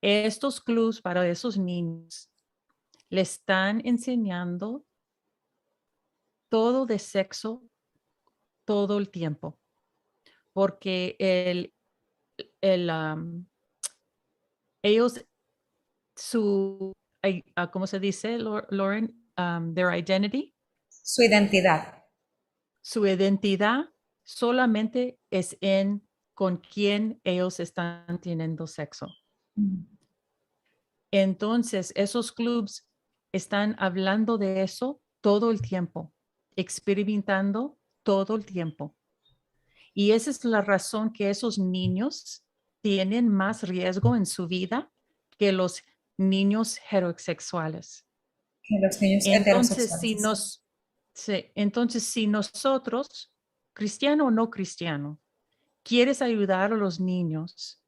[SPEAKER 2] estos clubs para esos niños le están enseñando todo de sexo todo el tiempo, porque ellos, ¿cómo se dice, Lauren? Their identity,
[SPEAKER 1] Su identidad.
[SPEAKER 2] su identidad solamente es en con quién ellos están teniendo sexo. Entonces, esos clubs están hablando de eso todo el tiempo, experimentando todo el tiempo. Y esa es la razón que esos niños tienen más riesgo en su vida que los niños heterosexuales.
[SPEAKER 1] Que los niños
[SPEAKER 2] Entonces,
[SPEAKER 1] heterosexuales.
[SPEAKER 2] entonces, si nosotros, cristiano o no cristiano, quieres ayudar a los niños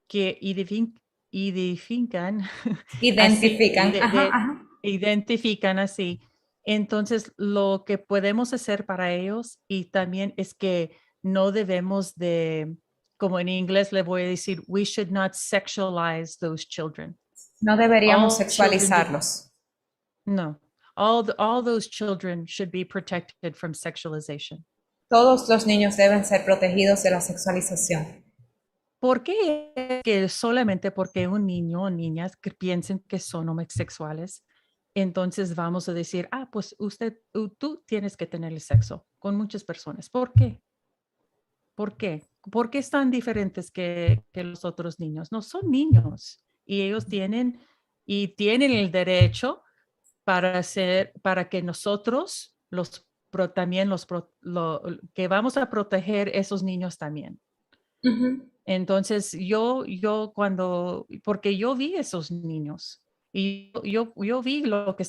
[SPEAKER 2] que identifican así,
[SPEAKER 1] Identifican. Ajá, ajá.
[SPEAKER 2] identifican así, entonces lo que podemos hacer para ellos y también es que no debemos de, como en inglés le voy a decir, we should not sexualize those children.
[SPEAKER 1] No deberíamos
[SPEAKER 2] All children do,
[SPEAKER 1] sexualizarlos.
[SPEAKER 2] no, all those children should be protected from sexualization.
[SPEAKER 1] Todos los niños deben ser protegidos de la sexualización.
[SPEAKER 2] ¿Por qué que solamente porque un niño o niñas que piensen que son homosexuales, entonces vamos a decir, pues tú tienes que tener el sexo con muchas personas? ¿Por qué? ¿Por qué? ¿Por qué están diferentes que los otros niños? No, son niños y ellos tienen el derecho para que nosotros también que vamos a proteger esos niños también.
[SPEAKER 1] Ujú.
[SPEAKER 2] Entonces porque yo vi esos niños y yo vi lo que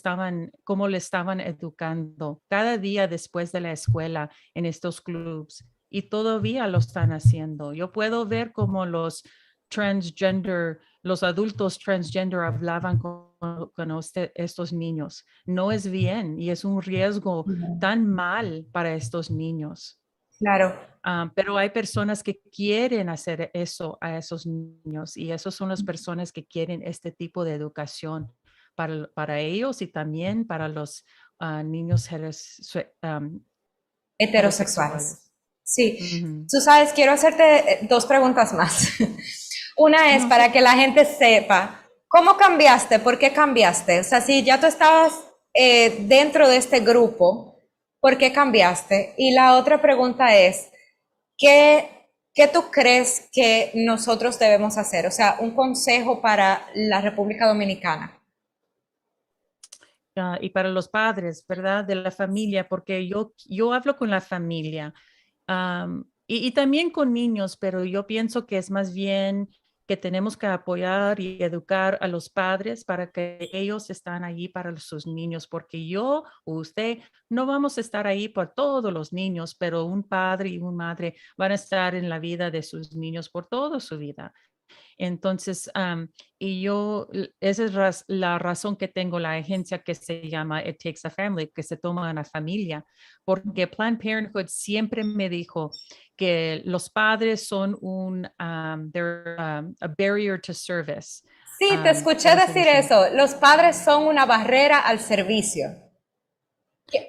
[SPEAKER 2] cómo le estaban educando cada día después de la escuela en estos clubs y todavía lo están haciendo. Yo puedo ver cómo los adultos transgender hablaban con estos niños. No es bien y es un riesgo tan mal para estos niños.
[SPEAKER 1] Claro.
[SPEAKER 2] Pero hay personas que quieren hacer eso a esos niños y esas son las personas que quieren este tipo de educación para ellos y también para los niños
[SPEAKER 1] Heterosexuales.
[SPEAKER 2] heterosexuales.
[SPEAKER 1] Sí.
[SPEAKER 2] Ujú.
[SPEAKER 1] Tú sabes, quiero hacerte dos preguntas más. Una es
[SPEAKER 2] No, sí.
[SPEAKER 1] para que la gente sepa, ¿cómo cambiaste? ¿Por qué cambiaste? O sea, si ya tú estabas dentro de este grupo, ¿por qué cambiaste? Y la otra pregunta es, ¿qué tú crees que nosotros debemos hacer? O sea, un consejo para la República Dominicana.
[SPEAKER 2] Y para los padres, ¿verdad? De la familia, porque yo hablo con la familia y también con niños, pero yo pienso que es más bien que tenemos que apoyar y educar a los padres para que ellos están allí para sus niños, porque yo o usted no vamos a estar ahí por todos los niños, pero un padre y una madre van a estar en la vida de sus niños por toda su vida. Entonces, esa es la razón que tengo la agencia que se llama It Takes a Family, que se toma una familia, porque Planned Parenthood siempre me dijo que los padres son a barrier to service.
[SPEAKER 1] Sí, te escuché
[SPEAKER 2] ¿Cómo se
[SPEAKER 1] decir
[SPEAKER 2] dice?
[SPEAKER 1] eso. Los padres son una barrera al servicio.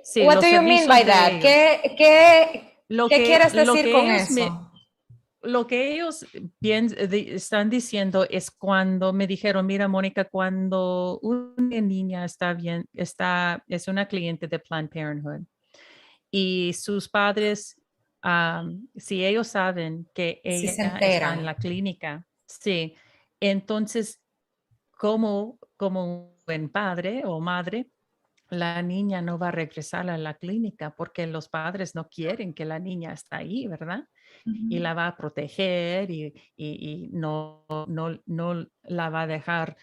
[SPEAKER 2] Sí,
[SPEAKER 1] What do
[SPEAKER 2] los
[SPEAKER 1] you mean by
[SPEAKER 2] servicios de
[SPEAKER 1] that?
[SPEAKER 2] ellos. Lo
[SPEAKER 1] ¿Qué
[SPEAKER 2] que,
[SPEAKER 1] quieres
[SPEAKER 2] lo
[SPEAKER 1] decir
[SPEAKER 2] que
[SPEAKER 1] con
[SPEAKER 2] ellos me,
[SPEAKER 1] eso?
[SPEAKER 2] lo que ellos están diciendo es cuando me dijeron, mira, Mónica, cuando una niña está bien, es una cliente de Planned Parenthood y sus padres, si ellos saben que
[SPEAKER 1] Si se
[SPEAKER 2] ella está en
[SPEAKER 1] enteran.
[SPEAKER 2] la clínica, sí, entonces como un buen padre o madre, la niña no va a regresar a la clínica porque los padres no quieren que la niña esté ahí, ¿verdad? Y la va a proteger y no la va a dejar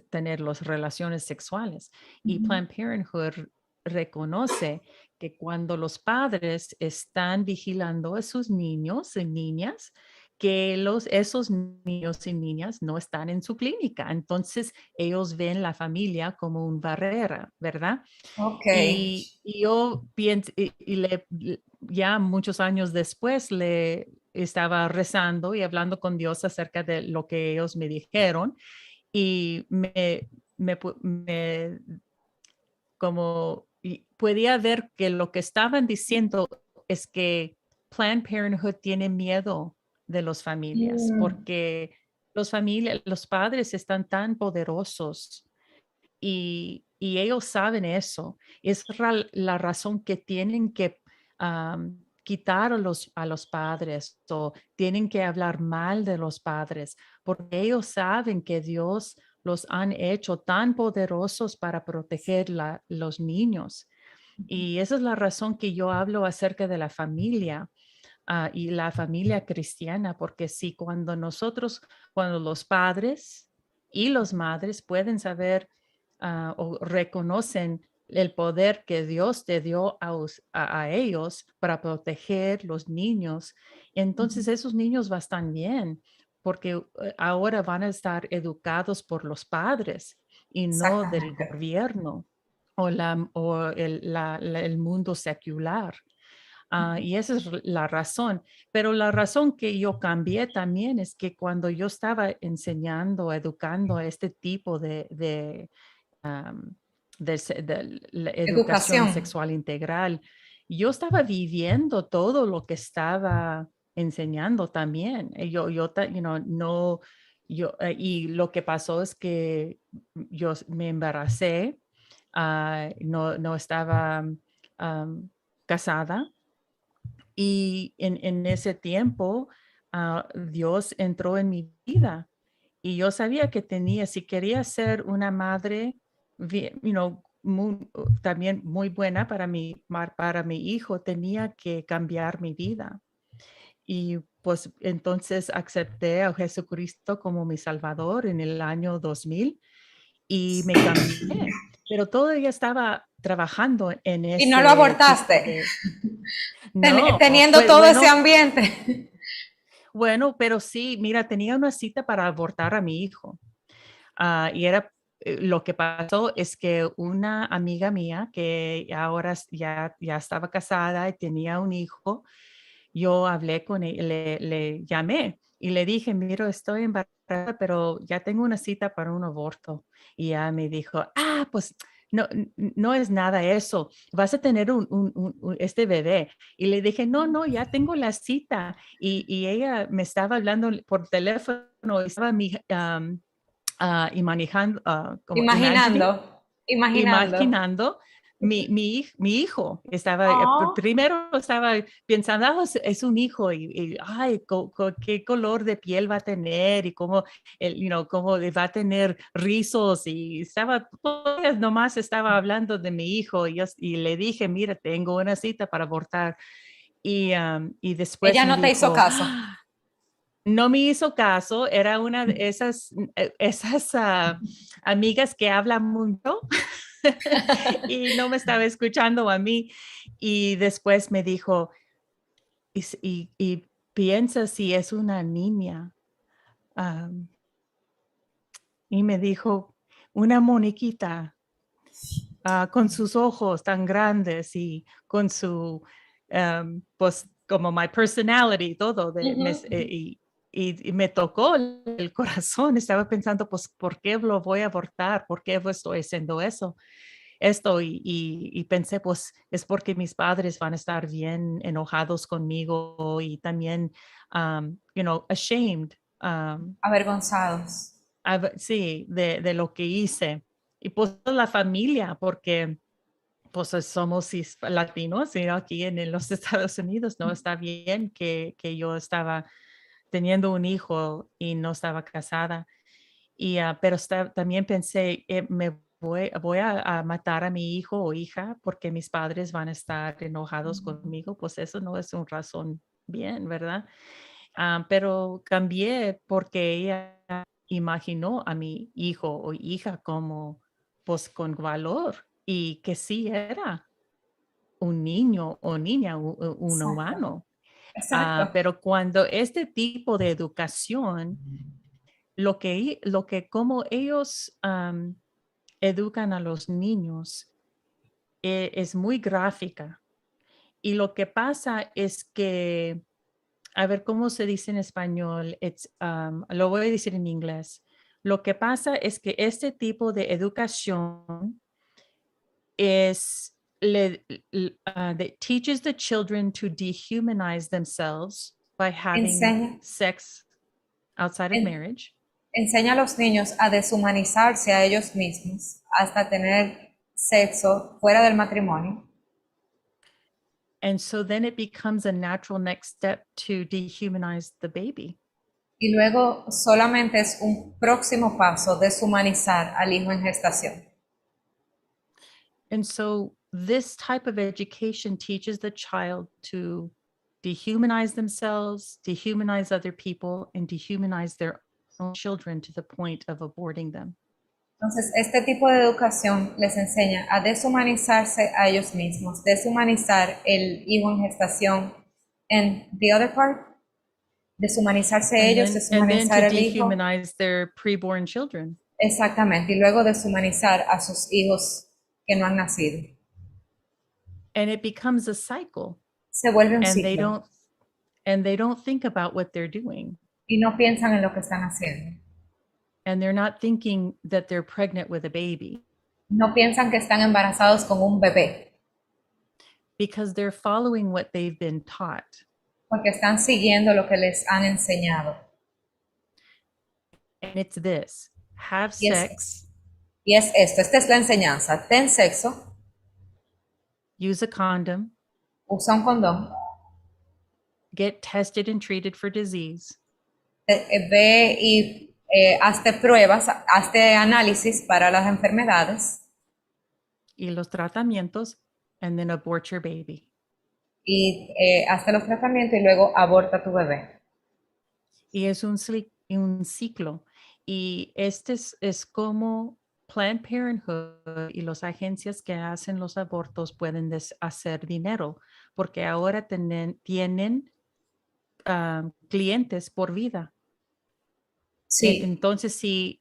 [SPEAKER 2] tener las relaciones sexuales. Y Planned Parenthood reconoce que cuando los padres están vigilando a sus niños y niñas, que esos niños y niñas no están en su clínica. Entonces, ellos ven la familia como una barrera, ¿verdad?
[SPEAKER 1] Ok.
[SPEAKER 2] Y yo pienso, ya muchos años después le estaba rezando y hablando con Dios acerca de lo que ellos me dijeron y me podía ver que lo que estaban diciendo es que Planned Parenthood tiene miedo de las familias
[SPEAKER 1] Mm,
[SPEAKER 2] porque los padres están tan poderosos y ellos saben eso. Es la razón que tienen que quitar a los padres o tienen que hablar mal de los padres, porque ellos saben que Dios los han hecho tan poderosos para proteger los niños. Y esa es la razón que yo hablo acerca de la familia. Y la familia cristiana, porque sí, cuando los padres y las madres pueden saber o reconocen el poder que Dios te dio a ellos para proteger los niños, entonces esos niños van a estar bien, porque ahora van a estar educados por los padres y no del
[SPEAKER 1] exactamente.
[SPEAKER 2] gobierno o el mundo secular. Y esa es la razón. Pero la razón que yo cambié también es que cuando yo estaba enseñando, educando a este tipo am, de la educación
[SPEAKER 1] Educación.
[SPEAKER 2] sexual integral, yo estaba viviendo todo lo que estaba enseñando también. No, y lo que pasó es que yo me embaracé, no estaba am, casada y en ese tiempo, Dios entró en mi vida y yo sabía que si quería ser una madre, también muy buena para mi hijo, tenía que cambiar mi vida. y pues entonces acepté a Jesucristo como mi Salvador en el año 2000 y me cambié, pero todavía estaba trabajando en
[SPEAKER 1] Y no lo
[SPEAKER 2] ese tipo
[SPEAKER 1] abortaste,
[SPEAKER 2] de... No,
[SPEAKER 1] teniendo
[SPEAKER 2] pues
[SPEAKER 1] todo ese
[SPEAKER 2] bueno,
[SPEAKER 1] ambiente.
[SPEAKER 2] bueno, pero sí, mira, tenía una cita para abortar a mi hijo. Y era, lo que pasó es que una amiga mía que ahora ya estaba casada y tenía un hijo, yo hablé con ella, le llamé y le dije, mira, estoy embarazada, pero ya tengo una cita para un aborto. Y ella me dijo, pues no, no es nada eso, vas a tener este bebé. Y le dije, no, no, ya tengo la cita. Y ella me estaba hablando por teléfono, estaba y manejando, como imagining,
[SPEAKER 1] Imaginando, imaginando.
[SPEAKER 2] imaginando mi hijo. Estaba,
[SPEAKER 1] Oh,
[SPEAKER 2] primero estaba pensando, es un hijo ay, qué color de piel va a tener y cómo, cómo va a tener rizos y estaba, pues, nomás estaba hablando de mi hijo y le dije, mira, tengo una cita para abortar. Y después
[SPEAKER 1] ella
[SPEAKER 2] me
[SPEAKER 1] no te hizo
[SPEAKER 2] dijo,
[SPEAKER 1] caso.
[SPEAKER 2] no me hizo caso, era una de esas amigas que hablan mucho y no me estaba escuchando a mí. Y después me dijo, y piensa si es una niña. Am, y me dijo, una moniquita con sus ojos tan grandes y con su, pues como my personality, todo,
[SPEAKER 1] Ujú.
[SPEAKER 2] y me tocó el corazón. Estaba pensando, pues, ¿por qué lo voy a abortar? ¿Por qué estoy haciendo eso? Esto y pensé, pues, es porque mis padres van a estar bien enojados conmigo y también, ashamed.
[SPEAKER 1] Avergonzados.
[SPEAKER 2] Sí, de lo que hice. Y pues la familia, porque pues somos latinos y aquí en los Estados Unidos no está bien que yo estaba teniendo un hijo y no estaba casada. Pero también pensé, me voy a matar a mi hijo o hija porque mis padres van a estar enojados conmigo, pues eso no es una razón bien, ¿verdad? Pero cambié porque ella imaginó a mi hijo o hija como, pues con valor y que sí era un niño o niña, un
[SPEAKER 1] Exacto,
[SPEAKER 2] humano.
[SPEAKER 1] exacto.
[SPEAKER 2] Pero cuando este tipo de educación, como ellos educan a los niños, es muy gráfica. Y lo que pasa es que, a ver cómo se dice en español, lo voy a decir en inglés. Lo que pasa es que este tipo de educación es that teaches the children to dehumanize themselves by having
[SPEAKER 1] Enseña,
[SPEAKER 2] sex outside of
[SPEAKER 1] en-
[SPEAKER 2] marriage.
[SPEAKER 1] enseña a los niños a deshumanizarse a ellos mismos hasta tener sexo fuera del matrimonio.
[SPEAKER 2] And so then it becomes a natural next step to dehumanize the baby.
[SPEAKER 1] Y luego solamente es un próximo paso deshumanizar al hijo en gestación.
[SPEAKER 2] And so this type of education teaches the child to dehumanize themselves, dehumanize other people, and dehumanize their own children to the point of aborting them.
[SPEAKER 1] Entonces, este tipo de educación les enseña a deshumanizarse a ellos mismos, deshumanizar el hijo en gestación. And the other part, deshumanizarse ellos,
[SPEAKER 2] And then to
[SPEAKER 1] deshumanizar el hijo.
[SPEAKER 2] dehumanize their preborn children.
[SPEAKER 1] Exactamente. Y luego deshumanizar a sus hijos que no han nacido.
[SPEAKER 2] And it becomes a cycle.
[SPEAKER 1] Se vuelve un
[SPEAKER 2] And they
[SPEAKER 1] ciclo.
[SPEAKER 2] don't and they don't think about what they're doing.
[SPEAKER 1] Y no piensan en lo que están haciendo.
[SPEAKER 2] And they're not thinking that they're pregnant with a baby
[SPEAKER 1] No piensan que están embarazados con un bebé,
[SPEAKER 2] because they're following what they've been taught.
[SPEAKER 1] porque están siguiendo lo que les han enseñado.
[SPEAKER 2] And it's this: have
[SPEAKER 1] Y es,
[SPEAKER 2] sex,
[SPEAKER 1] y es esto, esta es la enseñanza. Ten sexo,
[SPEAKER 2] use a condom,
[SPEAKER 1] usa un condón,
[SPEAKER 2] get tested and treated for disease,
[SPEAKER 1] ve y hazte pruebas, hazte análisis para las enfermedades
[SPEAKER 2] y los tratamientos, and then abort your baby.
[SPEAKER 1] y hace los tratamientos y luego aborta a tu bebé.
[SPEAKER 2] Y es un ciclo. Y este es como Planned Parenthood y las agencias que hacen los abortos pueden hacer dinero, porque ahora tienen clientes por vida.
[SPEAKER 1] Sí.
[SPEAKER 2] Entonces, si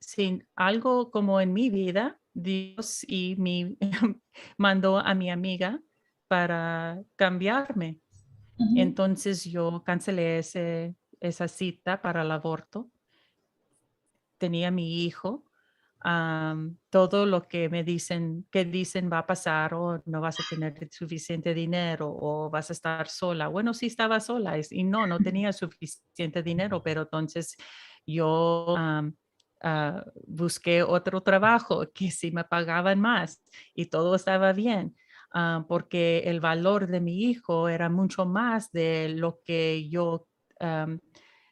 [SPEAKER 2] algo como en mi vida, Dios mandó a mi amiga para cambiarme.
[SPEAKER 1] Ujú.
[SPEAKER 2] Entonces yo cancelé esa cita para el aborto. Tenía mi hijo. Todo lo que dicen va a pasar o no vas a tener suficiente dinero o vas a estar sola. Bueno, sí estaba sola y no tenía suficiente dinero, pero entonces yo busqué otro trabajo que sí me pagaban más y todo estaba bien. Porque el valor de mi hijo era mucho más de lo que yo, am,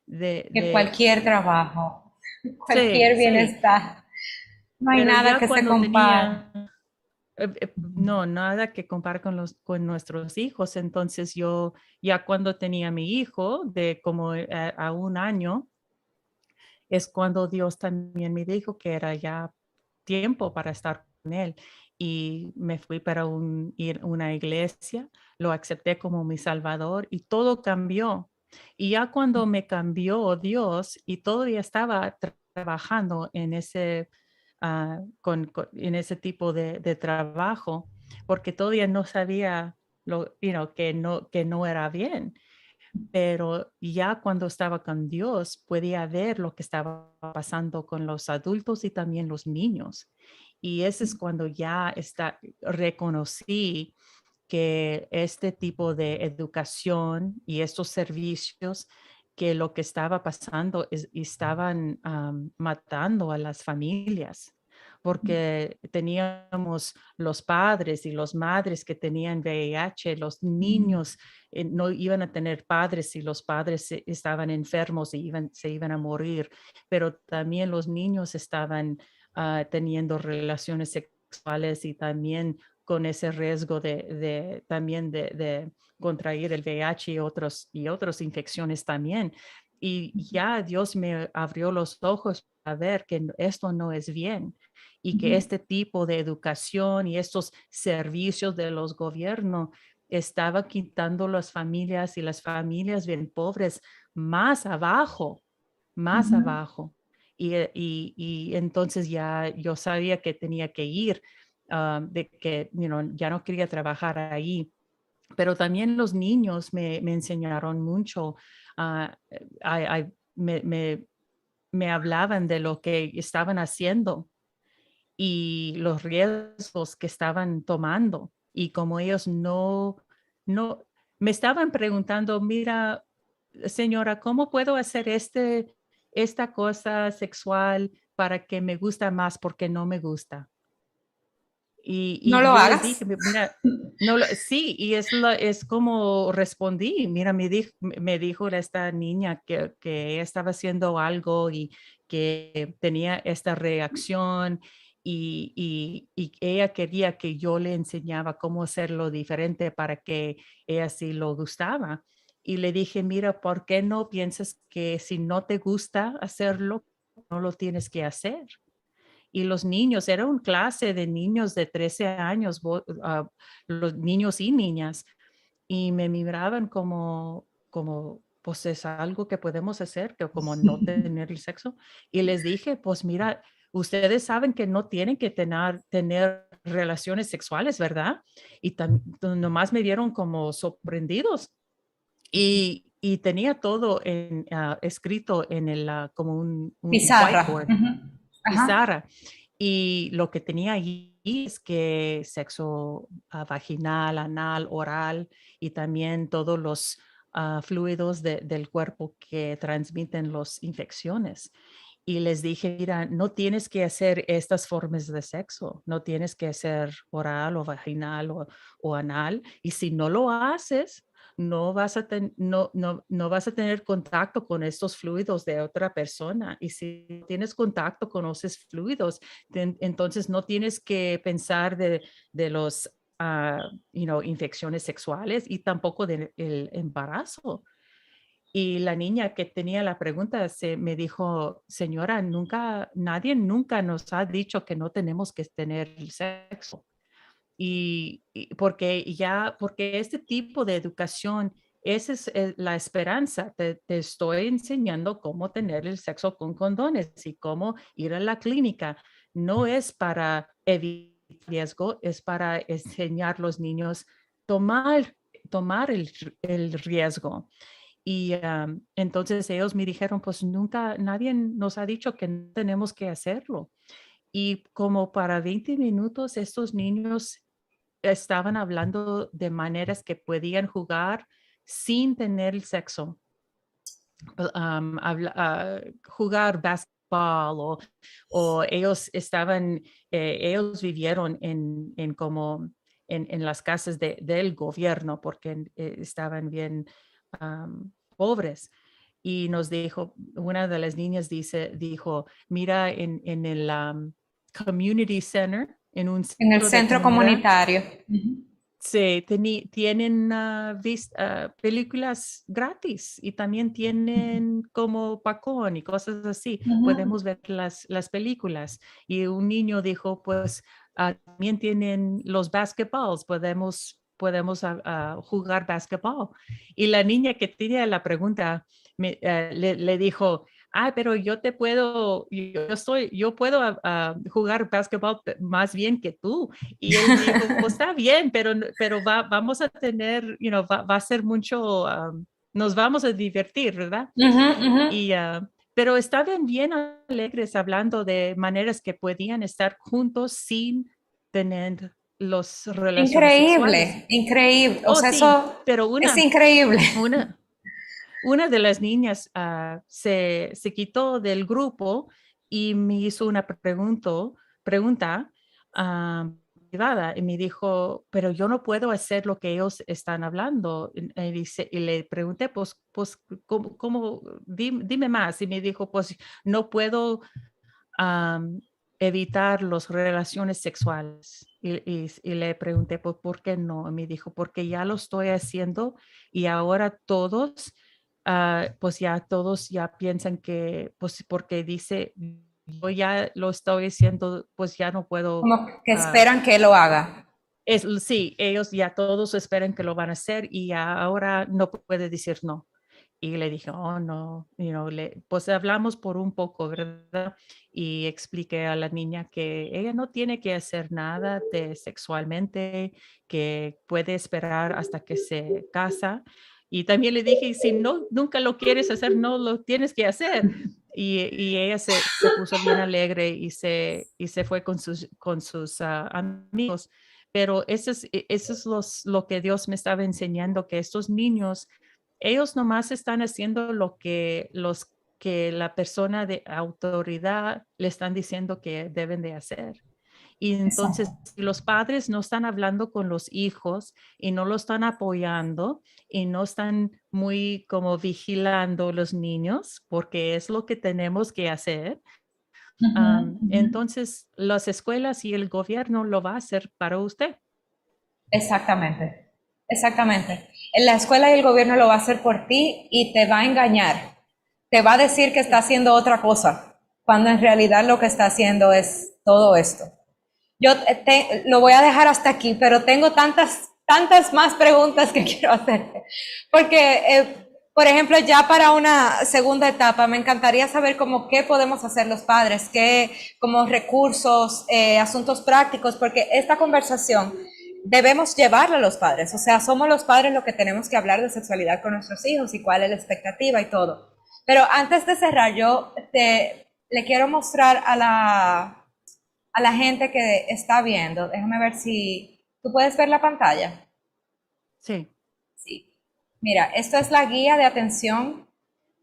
[SPEAKER 1] Que cualquier
[SPEAKER 2] de
[SPEAKER 1] trabajo,
[SPEAKER 2] sí,
[SPEAKER 1] cualquier
[SPEAKER 2] sí.
[SPEAKER 1] bienestar, no hay
[SPEAKER 2] Pero
[SPEAKER 1] nada
[SPEAKER 2] ya
[SPEAKER 1] que se
[SPEAKER 2] cuando
[SPEAKER 1] compare.
[SPEAKER 2] no, nada que compar con nuestros hijos. Entonces yo, ya cuando tenía mi hijo de como a 1 año, es cuando Dios también me dijo que era ya tiempo para estar con él. Y me fui para una iglesia, lo acepté como mi salvador y todo cambió. Y ya cuando me cambió Dios y todavía estaba trabajando en en ese tipo de trabajo, porque todavía no sabía que no era bien, pero ya cuando estaba con Dios podía ver lo que estaba pasando con los adultos y también los niños. Y ese es cuando reconocí que este tipo de educación y estos servicios, que lo que estaba pasando estaban matando a las familias, porque teníamos los padres y las madres que tenían VIH, los niños no iban a tener padres si los padres estaban enfermos y se iban a morir, pero también los niños estaban teniendo relaciones sexuales y también con ese riesgo también de contraer el VIH y otras infecciones también. Y ya Dios me abrió los ojos a ver que esto no es bien y que este tipo de educación y estos servicios de los gobiernos estaba quitando las familias y las familias bien pobres más abajo, más
[SPEAKER 1] Ujú.
[SPEAKER 2] abajo. Y entonces ya yo sabía que tenía que ir, de que ya no quería trabajar ahí. Pero también los niños me enseñaron mucho. ah, ay- ay, me, me, me hablaban de lo que estaban haciendo y los riesgos que estaban tomando y como ellos no, me estaban preguntando, mira, señora, ¿cómo puedo hacer esta cosa sexual para que me gusta más porque no me gusta?
[SPEAKER 1] No
[SPEAKER 2] Y
[SPEAKER 1] lo
[SPEAKER 2] yo les
[SPEAKER 1] hagas.
[SPEAKER 2] dije, mira, no sí, y es como respondí, mira, me dijo esta niña que ella estaba haciendo algo y que tenía esta reacción y ella quería que yo le enseñaba cómo hacerlo diferente para que ella sí lo gustaba. Y le dije, mira, ¿por qué no piensas que si no te gusta hacerlo, no lo tienes que hacer? Y los niños, era una clase de niños de 13 años, los niños y niñas, y me miraban pues es algo que podemos hacer, que como no tener el sexo. Y les dije, pues mira, ustedes saben que no tienen que tener relaciones sexuales, ¿verdad? Y nomás me vieron como sorprendidos. Y tenía todo escrito en como un
[SPEAKER 1] Pizarra.
[SPEAKER 2] whiteboard,
[SPEAKER 1] Ujú. Ajá.
[SPEAKER 2] pizarra. Y lo que tenía allí es que sexo vaginal, anal, oral y también todos los fluidos del cuerpo que transmiten las infecciones. Y les dije, mira, no tienes que hacer estas formas de sexo, no tienes que hacer oral o vaginal o anal. Y si no lo haces, no vas a tener contacto con estos fluidos de otra persona. Y si tienes contacto con esos fluidos, entonces no tienes que pensar de los infecciones sexuales y tampoco del el embarazo. Y la niña que tenía la pregunta me dijo, señora, nadie nunca nos ha dicho que no tenemos que tener sexo. Porque este tipo de educación, esa es la esperanza. Te estoy enseñando cómo tener el sexo con condones y cómo ir a la clínica. No es para evitar riesgo, es para enseñar a los niños tomar, tomar el riesgo. Y entonces ellos me dijeron, pues nunca, nadie nos ha dicho que no tenemos que hacerlo. Y como para 20 minutos estos niños estaban hablando de maneras que podían jugar sin tener el sexo. Jugar básquetbol o ellos ellos vivieron en como en las casas del gobierno porque estaban bien pobres. Y nos dijo, una de las niñas dijo, mira, en el community center, en un
[SPEAKER 1] En el
[SPEAKER 2] centro de
[SPEAKER 1] centro
[SPEAKER 2] comunidad,
[SPEAKER 1] comunitario. Ujú.
[SPEAKER 2] sí, tienen películas gratis y también tienen como Pacón y cosas así.
[SPEAKER 1] Ujú.
[SPEAKER 2] Podemos ver las películas. Y un niño dijo, pues también tienen los basketballs, podemos jugar basketball. Y la niña que tenía la pregunta le dijo, pero yo puedo jugar basketball más bien que tú. Y él dijo, pues está bien, pero vamos a tener, va a ser mucho, nos vamos a divertir, ¿verdad?
[SPEAKER 1] Ujú, ujú.
[SPEAKER 2] Y, pero estaban bien alegres hablando de maneras que podían estar juntos sin tener las relaciones sexuales.
[SPEAKER 1] Increíble, increíble. O
[SPEAKER 2] Oh,
[SPEAKER 1] sea,
[SPEAKER 2] sí,
[SPEAKER 1] eso
[SPEAKER 2] pero
[SPEAKER 1] es increíble.
[SPEAKER 2] una, una de las niñas se quitó del grupo y me hizo una pregunta privada y me dijo, pero yo no puedo hacer lo que ellos están hablando. Y le pregunté, pues dime más. Y me dijo, pues no puedo am, evitar las relaciones sexuales. Y le pregunté, pues, ¿por qué no? Y me dijo, porque ya lo estoy haciendo y ahora pues ya todos ya piensan que, pues porque dice, yo ya lo estoy haciendo, pues ya no puedo.
[SPEAKER 1] Como que
[SPEAKER 2] ah,
[SPEAKER 1] esperan que lo haga.
[SPEAKER 2] sí, ellos ya todos esperan que lo van a hacer y ya ahora no puede decir no. Y le dije, oh, no, pues hablamos por un poco, ¿verdad? Y expliqué a la niña que ella no tiene que hacer nada de sexualmente, que puede esperar hasta que se casa. Y también le dije, si no, nunca lo quieres hacer, no lo tienes que hacer. Y ella se puso bien alegre y se fue con sus amigos. Pero eso es lo que Dios me estaba enseñando, que estos niños ellos nomás están haciendo lo que la persona de autoridad le están diciendo que deben de hacer. Y
[SPEAKER 1] Exacto.
[SPEAKER 2] entonces, si los padres no están hablando con los hijos y no lo están apoyando y no están muy como vigilando los niños, porque es lo que tenemos que hacer,
[SPEAKER 1] Ujú, ujú.
[SPEAKER 2] entonces las escuelas y el gobierno lo va a hacer para usted.
[SPEAKER 1] Exactamente, exactamente. En la escuela y el gobierno lo va a hacer por ti y te va a engañar. Te va a decir que está
[SPEAKER 2] Sí.
[SPEAKER 1] haciendo otra cosa, cuando en realidad lo que está haciendo es todo esto. Yo lo voy a dejar hasta aquí, pero tengo tantas más preguntas que quiero hacerte. Porque, por ejemplo, ya para una segunda etapa, me encantaría saber cómo qué podemos hacer los padres, qué como recursos, asuntos prácticos, porque esta conversación debemos llevarla a los padres. O sea, somos los padres los que tenemos que hablar de sexualidad con nuestros hijos y cuál es la expectativa y todo. Pero antes de cerrar, le quiero mostrar a la gente que está viendo. Déjame ver si tú puedes ver la pantalla.
[SPEAKER 2] Sí.
[SPEAKER 1] Sí. Mira, esto es la guía de atención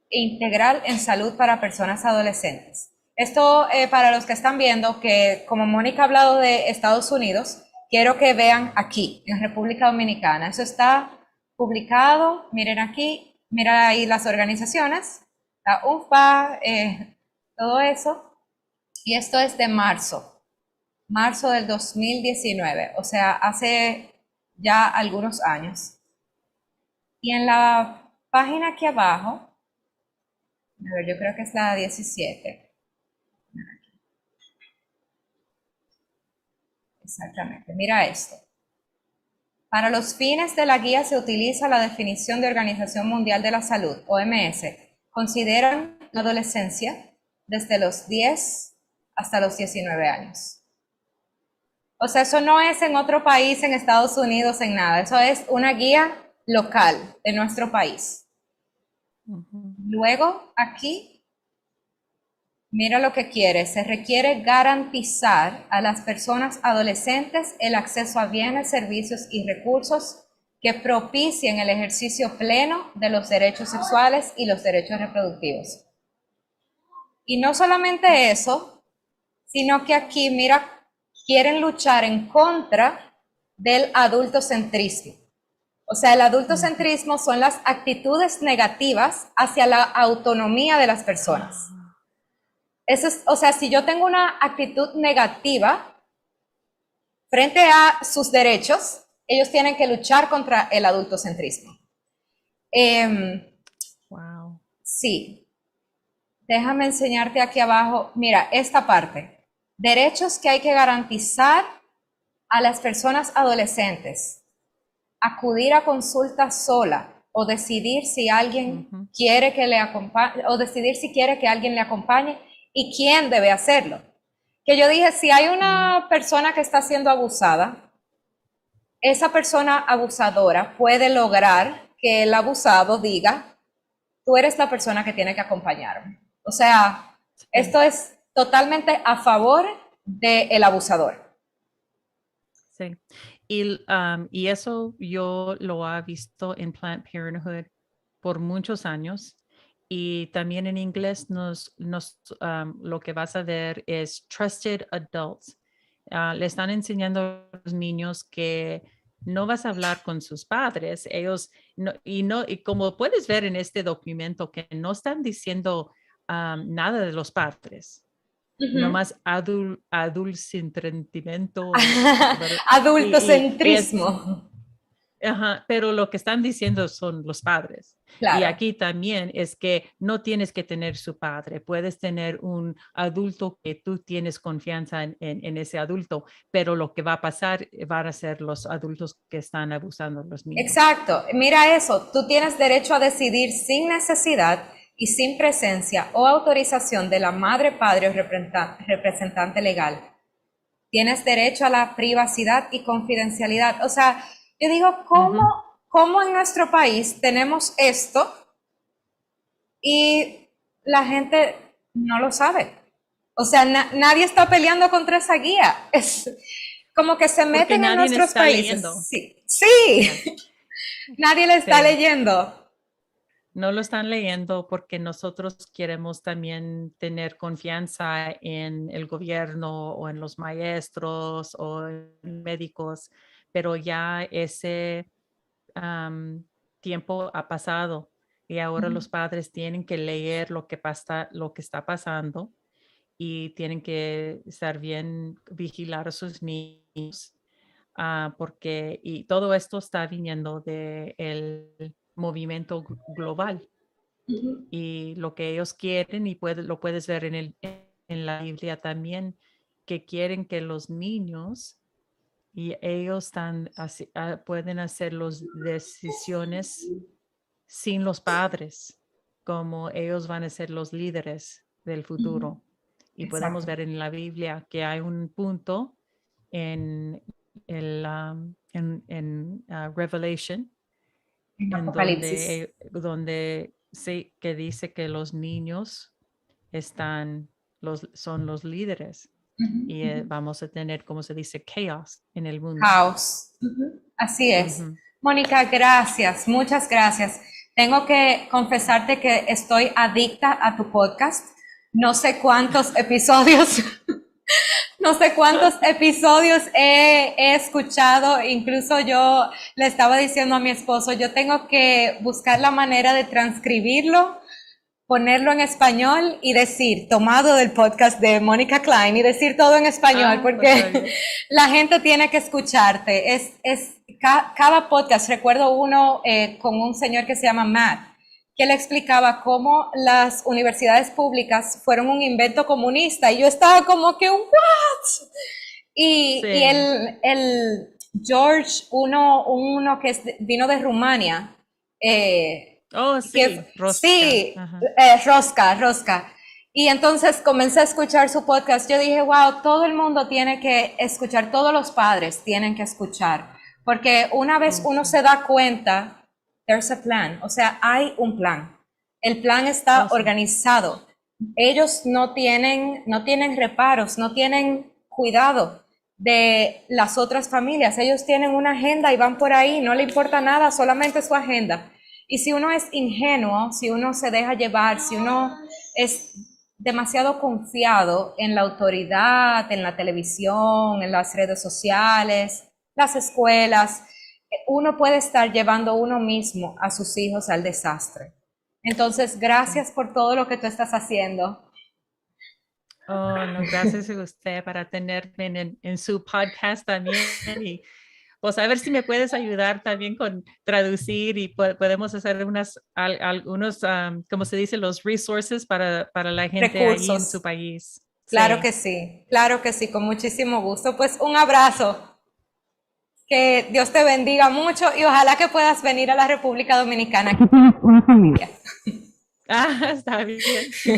[SPEAKER 1] integral en salud para personas adolescentes. Esto, para los que están viendo, que como Mónica ha hablado de Estados Unidos, quiero que vean aquí, en República Dominicana. Eso está publicado, miren aquí, mira ahí las organizaciones, la UFA, todo eso. Y esto es de marzo. marzo del 2019, o sea, hace ya algunos años. Y en la página aquí abajo, a ver, yo creo que es la 17. Exactamente, mira esto. Para los fines de la guía se utiliza la definición de Organización Mundial de la Salud, OMS. Consideran la adolescencia desde los 10 hasta los 19 años. O sea, eso no es en otro país, en Estados Unidos, en nada. Eso es una guía local de nuestro país. Luego, aquí, mira lo que quiere. Se requiere garantizar a las personas adolescentes el acceso a bienes, servicios y recursos que propicien el ejercicio pleno de los derechos sexuales y los derechos reproductivos. Y no solamente eso, sino que aquí, mira, quieren luchar en contra del adultocentrismo. O sea, el adultocentrismo son las actitudes negativas hacia la autonomía de las personas. Eso es, o sea, si yo tengo una actitud negativa frente a sus derechos, ellos tienen que luchar contra el adultocentrismo.
[SPEAKER 2] Wow.
[SPEAKER 1] Sí. Déjame enseñarte aquí abajo. Mira, esta parte. Derechos que hay que garantizar a las personas adolescentes. Acudir a consulta sola o decidir si alguien quiere que le acompañe, o decidir si quiere que alguien le acompañe y quién debe hacerlo. Que yo dije, si hay una persona que está siendo abusada, esa persona abusadora puede lograr que el abusado diga, tú eres la persona que tiene que acompañarme. O sea, esto es totalmente a favor del abusador.
[SPEAKER 2] Sí. Y eso yo lo he visto en Planned Parenthood por muchos años. Y también en inglés lo que vas a ver es trusted adults. Le están enseñando a los niños que no vas a hablar con sus padres. Ellos, y como puedes ver en este documento, que no están diciendo nada de los padres. Nomás adulcentimiento.
[SPEAKER 1] Adultocentrismo.
[SPEAKER 2] Pero lo que están diciendo son los padres.
[SPEAKER 1] Claro.
[SPEAKER 2] Y aquí también es que no tienes que tener su padre, puedes tener un adulto que tú tienes confianza en ese adulto, pero lo que va a pasar van a ser los adultos que están abusando de los niños.
[SPEAKER 1] Exacto, mira eso, tú tienes derecho a decidir sin necesidad y sin presencia o autorización de la madre, padre o representante legal. Tienes derecho a la privacidad y confidencialidad. O sea, yo digo, ¿cómo en nuestro país tenemos esto y la gente no lo sabe? O sea, nadie está peleando contra esa guía. Es como que se meten en nuestros países.
[SPEAKER 2] Leyendo.
[SPEAKER 1] Sí. Nadie le está leyendo.
[SPEAKER 2] No lo están leyendo porque nosotros queremos también tener confianza en el gobierno o en los maestros o en médicos, pero ya ese tiempo ha pasado y ahora los padres tienen que leer lo que está pasando y tienen que estar bien, vigilar a sus niños, porque y todo esto está viniendo del movimiento global y lo que ellos quieren, y lo puedes ver en la Biblia también, que quieren que los niños y ellos pueden hacer las decisiones sin los padres, como ellos van a ser los líderes del futuro. Y podemos ver en la Biblia que hay un punto en Revelation,
[SPEAKER 1] Apocalipsis.
[SPEAKER 2] donde sí, que dice que los niños son los líderes. Y vamos a tener, como se dice, chaos en el mundo.
[SPEAKER 1] Caos. Así es. Mónica, gracias, muchas gracias. Tengo que confesarte que estoy adicta a tu podcast. No sé cuántos episodios, he escuchado. Incluso yo le estaba diciendo a mi esposo, yo tengo que buscar la manera de transcribirlo ponerlo en español y decir, tomado del podcast de Mónica Klein, y decir todo en español, porque la gente tiene que escucharte. Cada podcast, recuerdo uno con un señor que se llama Matt, que le explicaba cómo las universidades públicas fueron un invento comunista, y yo estaba como que, ¿what? Y el George, uno que vino de Rumania,
[SPEAKER 2] Rosca.
[SPEAKER 1] sí, Rosca. Y entonces comencé a escuchar su podcast. Yo dije, wow, todo el mundo tiene que escuchar, todos los padres tienen que escuchar, porque una vez uno se da cuenta, there's a plan, o sea, hay un plan. El plan está organizado. Ellos no tienen reparos, no tienen cuidado de las otras familias. Ellos tienen una agenda y van por ahí, no le importa nada, solamente su agenda. Y si uno es ingenuo, si uno se deja llevar, si uno es demasiado confiado en la autoridad, en la televisión, en las redes sociales, las escuelas, uno puede estar llevando uno mismo a sus hijos al desastre. Entonces, gracias por todo lo que tú estás haciendo.
[SPEAKER 2] Oh, no, gracias a usted para tenerme en su podcast también. Y pues a ver si me puedes ayudar también con traducir y podemos hacer algunos, como se dice, los resources para la gente
[SPEAKER 1] Recursos.
[SPEAKER 2] ahí en su país.
[SPEAKER 1] Claro que sí, con muchísimo gusto. Pues un abrazo. Que Dios te bendiga mucho y ojalá que puedas venir a la República Dominicana. Aquí tienes una familia.
[SPEAKER 2] Está bien.